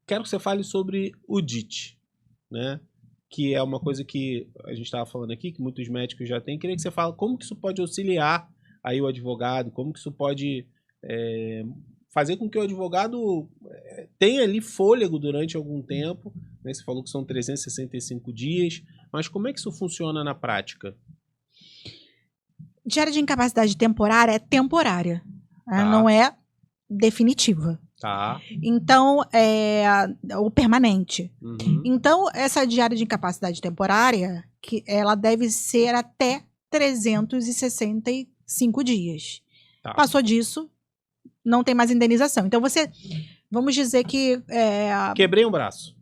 Quero que você fale sobre o DIT, né? Que é uma coisa que a gente estava falando aqui, que muitos médicos já têm. Queria que você fale como que isso pode auxiliar aí o advogado, como que isso pode fazer com que o advogado tenha ali fôlego durante algum tempo, né? Você falou que são 365 dias, mas como é que isso funciona na prática? Diária de incapacidade temporária é temporária, não é definitiva. Tá. Então, ou permanente. Então, essa diária de incapacidade temporária, ela deve ser até 365 dias. Tá. Passou disso, não tem mais indenização. Então, vamos dizer que... Quebrei um braço.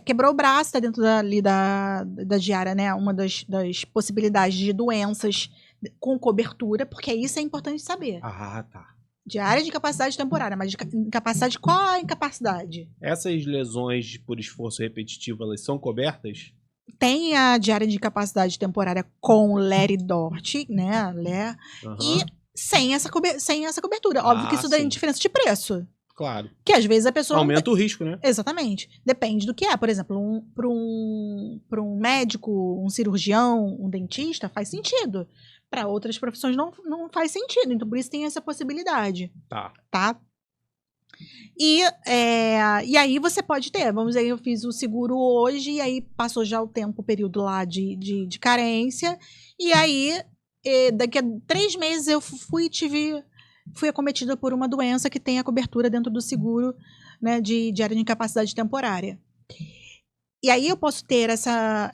Quebrou o braço, tá dentro da diária, né? Uma das possibilidades de doenças com cobertura, porque isso é importante saber. Ah, tá. Diária de incapacidade temporária, mas de incapacidade, qual a incapacidade? Essas lesões por esforço repetitivo, elas são cobertas? Tem a diária de incapacidade temporária com LER e DORT, né? LER, e sem essa cobertura. Óbvio que isso daí é diferença de preço. Claro. Que às vezes a pessoa... Aumenta o risco, né? Exatamente. Depende do que é. Por exemplo, para um médico, um cirurgião, um dentista, faz sentido. Para outras profissões não faz sentido. Então, por isso tem essa possibilidade. Tá? E aí você pode ter. Vamos dizer, eu fiz o seguro hoje, e aí passou já o período lá de carência. E aí, daqui a 3 meses eu fui acometida por uma doença que tem a cobertura dentro do seguro, né, de diária de incapacidade temporária. E aí eu posso ter essa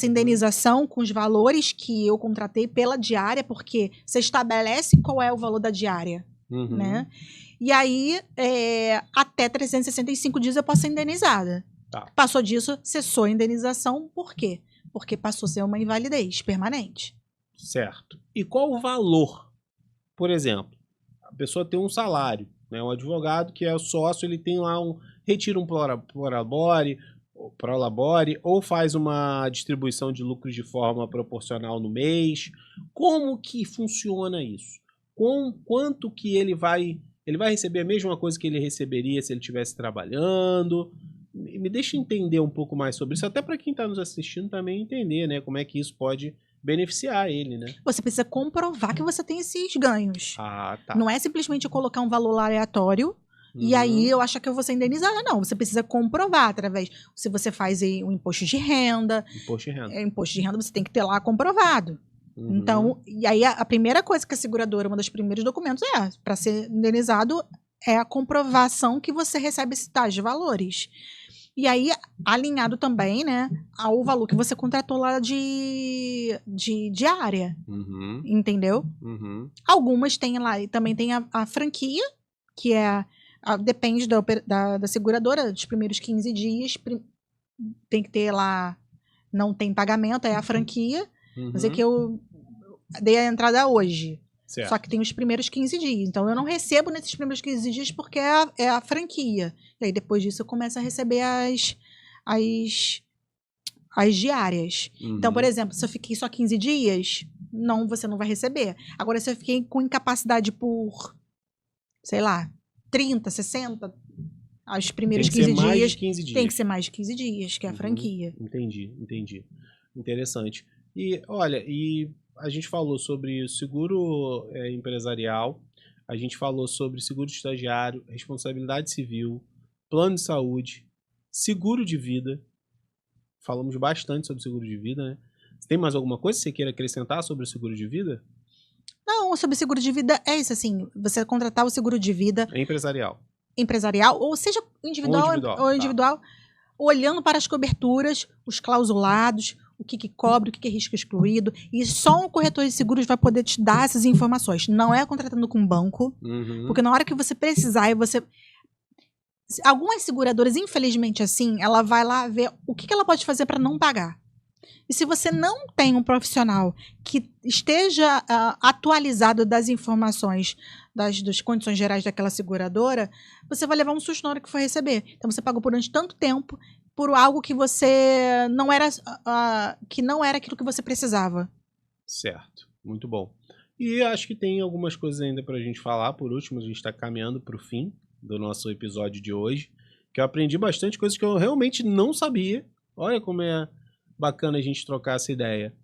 indenização com os valores que eu contratei pela diária, porque você estabelece qual é o valor da diária, né? E aí, até 365 dias eu posso ser indenizada. Tá. Passou disso, cessou a indenização. Por quê? Porque passou a ser uma invalidez permanente. Certo. E qual o valor? Por exemplo, a pessoa tem um salário, né? Um advogado que é o sócio, ele tem lá retira um prolabore, ou faz uma distribuição de lucros de forma proporcional no mês. Como que funciona isso? Quanto que ele vai receber a mesma coisa que ele receberia se ele estivesse trabalhando? Me deixa entender um pouco mais sobre isso, até para quem está nos assistindo também entender, né, como é que isso pode beneficiar ele, né? Você precisa comprovar que você tem esses ganhos. Ah, tá. Não é simplesmente colocar um valor aleatório e aí eu achar que eu vou ser indenizada. Não, você precisa comprovar através... Se você faz um imposto de renda... Imposto de renda você tem que ter lá comprovado. Então, e aí a primeira coisa que a seguradora, um dos primeiros documentos para ser indenizado, é a comprovação que você recebe esses tais de valores. E aí, alinhado também, né, ao valor que você contratou lá de diária. Entendeu? Algumas têm lá, e também tem a franquia, que depende da seguradora, dos primeiros 15 dias, tem que ter lá, não tem pagamento, é a franquia. Mas é que eu dei a entrada hoje. Certo. Só que tem os primeiros 15 dias. Então, eu não recebo nesses primeiros 15 dias porque é a franquia. E aí, depois disso, eu começo a receber as diárias. Então, por exemplo, se eu fiquei só 15 dias, você não vai receber. Agora, se eu fiquei com incapacidade por, sei lá, 30, 60, os primeiros 15 dias, tem que ser mais de 15 dias, que é a franquia. Entendi. Interessante. E, olha, a gente falou sobre seguro empresarial, a gente falou sobre seguro de estagiário, responsabilidade civil, plano de saúde, seguro de vida. Falamos bastante sobre seguro de vida, né? Tem mais alguma coisa que você queira acrescentar sobre o seguro de vida? Não, sobre seguro de vida é isso, assim, você contratar o seguro de vida... Empresarial, ou seja, individual, olhando para as coberturas, os clausulados, o que cobre, o que é risco excluído, e só um corretor de seguros vai poder te dar essas informações. Não é contratando com um banco, porque na hora que você precisar, algumas seguradoras, infelizmente assim, ela vai lá ver o que ela pode fazer para não pagar. E se você não tem um profissional que esteja atualizado das informações das condições gerais daquela seguradora, você vai levar um susto na hora que for receber. Então você pagou durante tanto tempo por algo que você não era aquilo que você precisava. Certo, muito bom. E acho que tem algumas coisas ainda para a gente falar. Por último, a gente está caminhando para o fim do nosso episódio de hoje, que eu aprendi bastante coisas que eu realmente não sabia. Olha como é bacana a gente trocar essa ideia.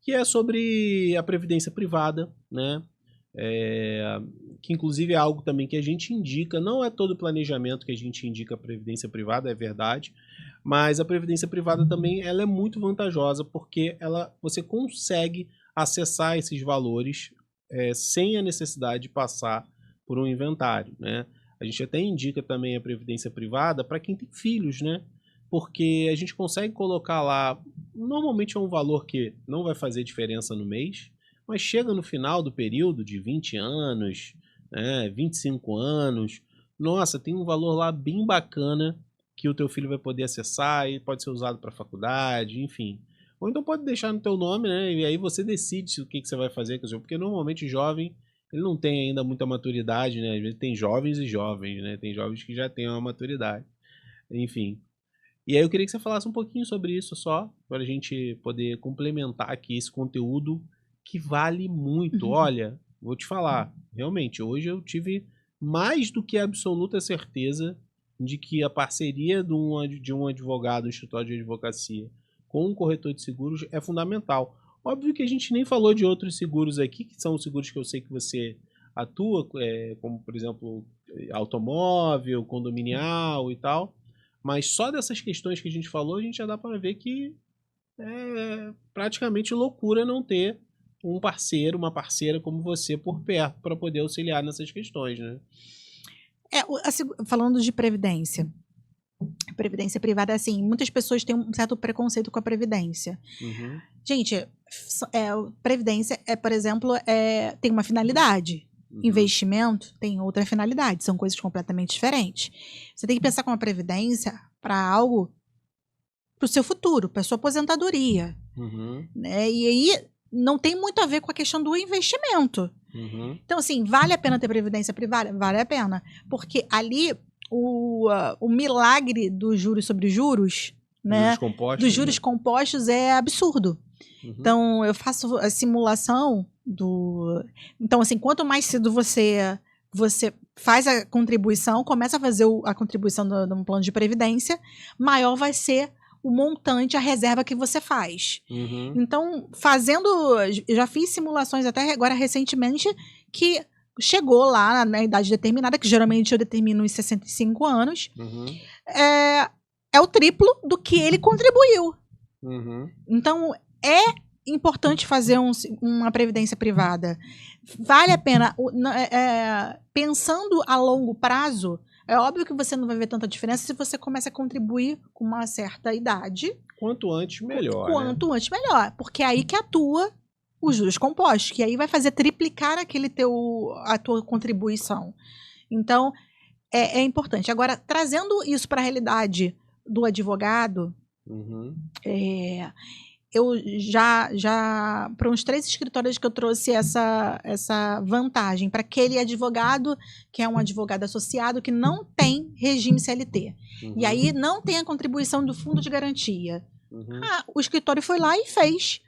Que é sobre a previdência privada, né? Que inclusive é algo também que a gente indica. Não é todo planejamento que a gente indica a previdência privada, é verdade. Mas a previdência privada também ela é muito vantajosa porque você consegue acessar esses valores sem a necessidade de passar por um inventário, né? A gente até indica também a previdência privada para quem tem filhos, né? Porque a gente consegue colocar lá, normalmente é um valor que não vai fazer diferença no mês, mas chega no final do período de 20 anos, 25 anos, nossa, tem um valor lá bem bacana que o teu filho vai poder acessar e pode ser usado para faculdade, enfim. Ou então pode deixar no teu nome, né? E aí você decide o que você vai fazer com o seu. Porque normalmente o jovem, ele não tem ainda muita maturidade, né? Às vezes tem jovens e jovens, né? Tem jovens que já têm uma maturidade. Enfim. E aí eu queria que você falasse um pouquinho sobre isso só, para a gente poder complementar aqui esse conteúdo que vale muito. Olha, vou te falar, realmente, hoje eu tive mais do que absoluta certeza de que a parceria de um advogado, um escritório de advocacia, com um corretor de seguros é fundamental. Óbvio que a gente nem falou de outros seguros aqui, que são os seguros que eu sei que você atua, como, por exemplo, automóvel, condominial e tal. Mas só dessas questões que a gente falou, a gente já dá para ver que é praticamente loucura não ter um parceiro, uma parceira como você por perto para poder auxiliar nessas questões, né? Falando de previdência privada, assim, muitas pessoas têm um certo preconceito com a previdência. Gente, previdência por exemplo, tem uma finalidade. Investimento tem outra finalidade, são coisas completamente diferentes. Você tem que pensar com a previdência para algo para o seu futuro, para sua aposentadoria. Né? E aí não tem muito a ver com a questão do investimento. Então, assim, vale a pena ter previdência privada? Vale a pena. Porque ali o milagre dos juros sobre juros, né? Dos juros compostos é absurdo. Então, eu faço a simulação Então, assim, quanto mais cedo você faz a contribuição, começa a fazer a contribuição de um plano de previdência, maior vai ser o montante, a reserva que você faz. Então, eu já fiz simulações até agora recentemente que chegou lá na idade determinada, que geralmente eu determino em 65 anos, é o triplo do que ele contribuiu. Então, é importante fazer uma previdência privada. Vale a pena, pensando a longo prazo, é óbvio que você não vai ver tanta diferença se você começa a contribuir com uma certa idade. Quanto antes, melhor. Quanto antes, melhor. Porque é aí que atua os juros compostos, que aí vai fazer triplicar a tua contribuição. Então, é importante. Agora, trazendo isso para a realidade do advogado, eu já para uns 3 escritórios que eu trouxe essa vantagem para aquele advogado que é um advogado associado que não tem regime CLT. E aí não tem a contribuição do fundo de garantia. O escritório foi lá e fez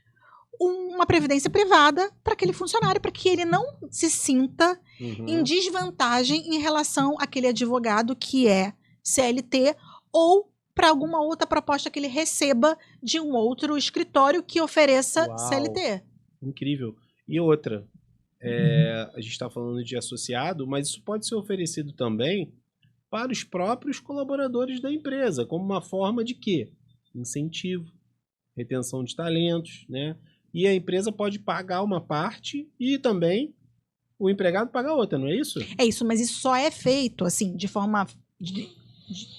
uma previdência privada para aquele funcionário, para que ele não se sinta em desvantagem em relação àquele advogado que é CLT ou para alguma outra proposta que ele receba de um outro escritório que ofereça CLT. Incrível. E outra, a gente está falando de associado, mas isso pode ser oferecido também para os próprios colaboradores da empresa, como uma forma de quê? Incentivo, retenção de talentos, né? E a empresa pode pagar uma parte e também o empregado pagar outra, não é isso? É isso, mas isso só é feito assim de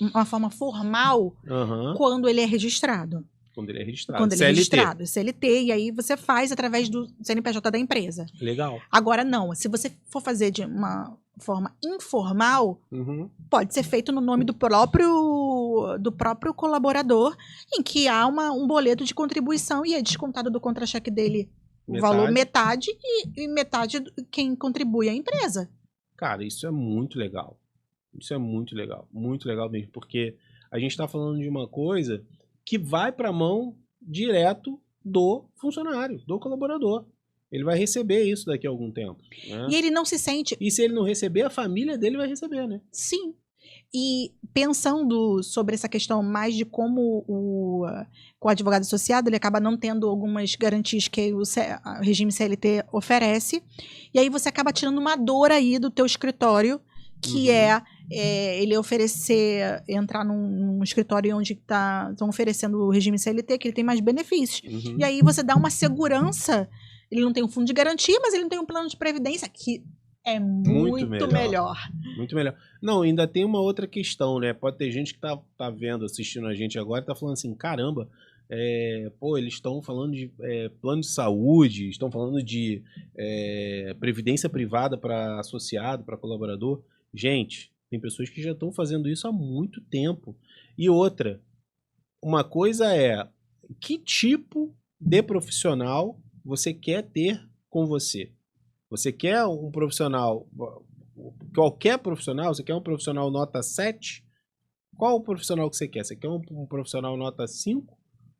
uma forma formal quando ele é registrado. Quando ele é registrado. Quando ele é registrado, CLT, e aí você faz através do CNPJ da empresa. Legal. Agora, não, se você for fazer de uma forma informal, pode ser feito no nome do próprio colaborador, em que há um boleto de contribuição e é descontado do contra-cheque dele o valor metade e metade quem contribui é a empresa. Cara, isso é muito legal. Isso é muito legal mesmo, porque a gente está falando de uma coisa que vai para a mão direto do funcionário, do colaborador. Ele vai receber isso daqui a algum tempo. Né? E ele não se sente... E se ele não receber, a família dele vai receber, né? Sim. E pensando sobre essa questão mais de como o advogado associado ele acaba não tendo algumas garantias que o regime CLT oferece, e aí você acaba tirando uma dor aí do teu escritório, que ele entrar num escritório onde estão oferecendo o regime CLT, que ele tem mais benefícios. E aí você dá uma segurança, ele não tem um fundo de garantia, mas ele não tem um plano de previdência, que é muito melhor. Muito melhor. Não, ainda tem uma outra questão, né? Pode ter gente que tá vendo, assistindo a gente agora, tá falando assim, caramba, eles estão falando de plano de saúde, estão falando de previdência privada para associado, para colaborador. Gente, tem pessoas que já estão fazendo isso há muito tempo. E outra, uma coisa é que tipo de profissional você quer ter com você? Você quer um profissional, qualquer profissional, você quer um profissional nota 7? Qual o profissional que você quer? Você quer um profissional nota 5?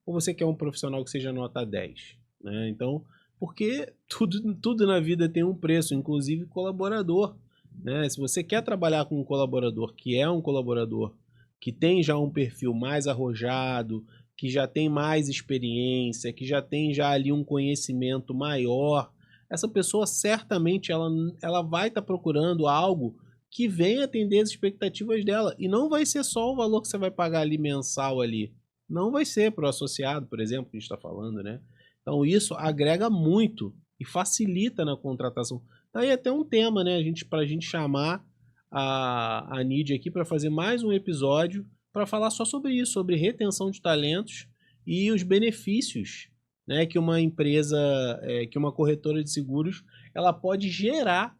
Ou você quer um profissional que seja nota 10? Né? Então, porque tudo na vida tem um preço, inclusive colaborador. Né? Se você quer trabalhar com um colaborador que é um colaborador que tem já um perfil mais arrojado, que já tem mais experiência, que já tem já ali um conhecimento maior, essa pessoa certamente ela vai estar procurando algo que venha atender as expectativas dela. E não vai ser só o valor que você vai pagar ali mensal ali. Não vai ser para o associado, por exemplo, que a gente está falando, né? Então isso agrega muito e facilita na contratação. Tá aí até um tema, né? Para a gente chamar a NID aqui para fazer mais um episódio para falar só sobre isso, sobre retenção de talentos e os benefícios, né, que uma empresa, que uma corretora de seguros, ela pode gerar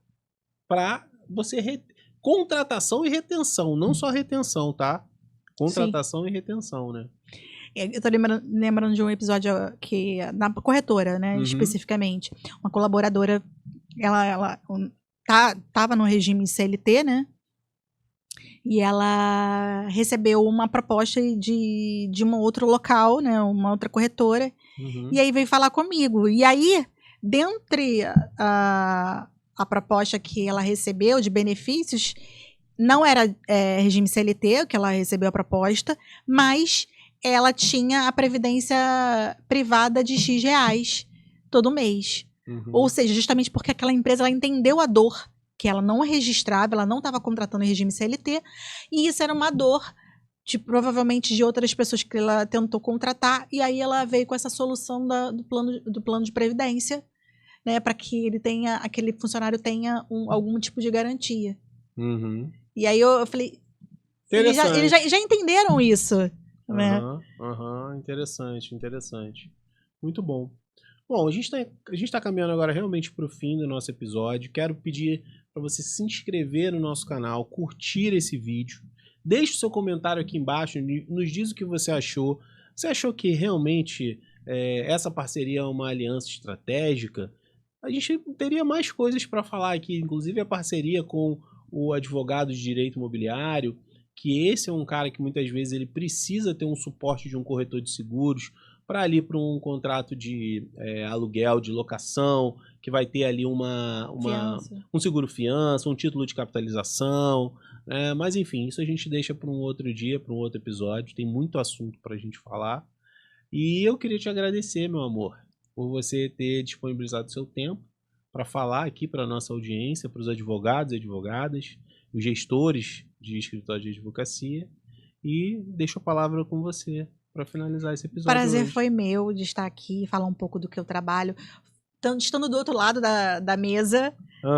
para você contratação e retenção, não só retenção, tá? Contratação e retenção, né? Eu tô lembrando de um episódio que na corretora, né, especificamente, uma colaboradora, ela tava no regime CLT, né? E ela recebeu uma proposta de um outro local, né? Uma outra corretora. E aí veio falar comigo. E aí, dentre a proposta que ela recebeu de benefícios, não era regime CLT, que ela recebeu a proposta, mas ela tinha a previdência privada de X reais todo mês. Ou seja, justamente porque aquela empresa ela entendeu a dor, que ela não registrava, ela não estava contratando em regime CLT, e isso era uma dor, provavelmente de outras pessoas que ela tentou contratar, e aí ela veio com essa solução do plano de previdência, né, para que aquele funcionário tenha algum tipo de garantia. E aí eu falei, eles já entenderam isso, né? Interessante. Muito bom. Bom, a gente tá caminhando agora realmente para o fim do nosso episódio. Quero pedir para você se inscrever no nosso canal, curtir esse vídeo. Deixe o seu comentário aqui embaixo, nos diz o que você achou. Você achou que realmente essa parceria é uma aliança estratégica? A gente teria mais coisas para falar aqui, inclusive a parceria com o advogado de direito imobiliário, que esse é um cara que muitas vezes ele precisa ter um suporte de um corretor de seguros, para ali para um contrato de aluguel, de locação, que vai ter ali um seguro fiança, um título de capitalização, mas enfim, isso a gente deixa para um outro dia, para um outro episódio, tem muito assunto para a gente falar. E eu queria te agradecer, meu amor, por você ter disponibilizado seu tempo para falar aqui para a nossa audiência, para os advogados e advogadas, os gestores de escritório de advocacia, e deixo a palavra com você para finalizar esse episódio. Prazer hoje. Foi meu de estar aqui, falar um pouco do que eu trabalho, estando do outro lado da mesa,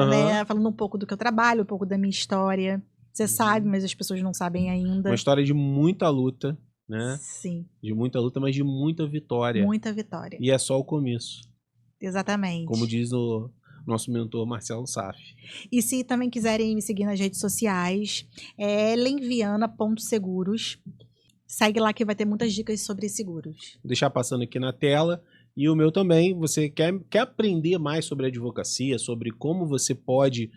né, falando um pouco do que eu trabalho, um pouco da minha história. Você sabe, mas as pessoas não sabem ainda. Uma história de muita luta, né? Sim. De muita luta, mas de muita vitória. Muita vitória. E é só o começo. Exatamente. Como diz o nosso mentor Marcelo Saf. E se também quiserem me seguir nas redes sociais, é lenviana.seguros. Segue lá que vai ter muitas dicas sobre seguros. Vou deixar passando aqui na tela. E o meu também. Você quer aprender mais sobre advocacia, sobre como você pode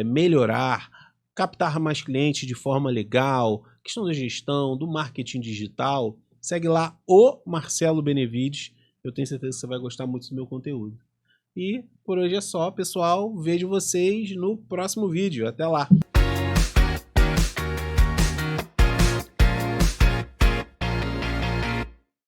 melhorar, captar mais clientes de forma legal, questão da gestão, do marketing digital, segue lá o Marcelo Benevides. Eu tenho certeza que você vai gostar muito do meu conteúdo. E por hoje é só, pessoal. Vejo vocês no próximo vídeo. Até lá!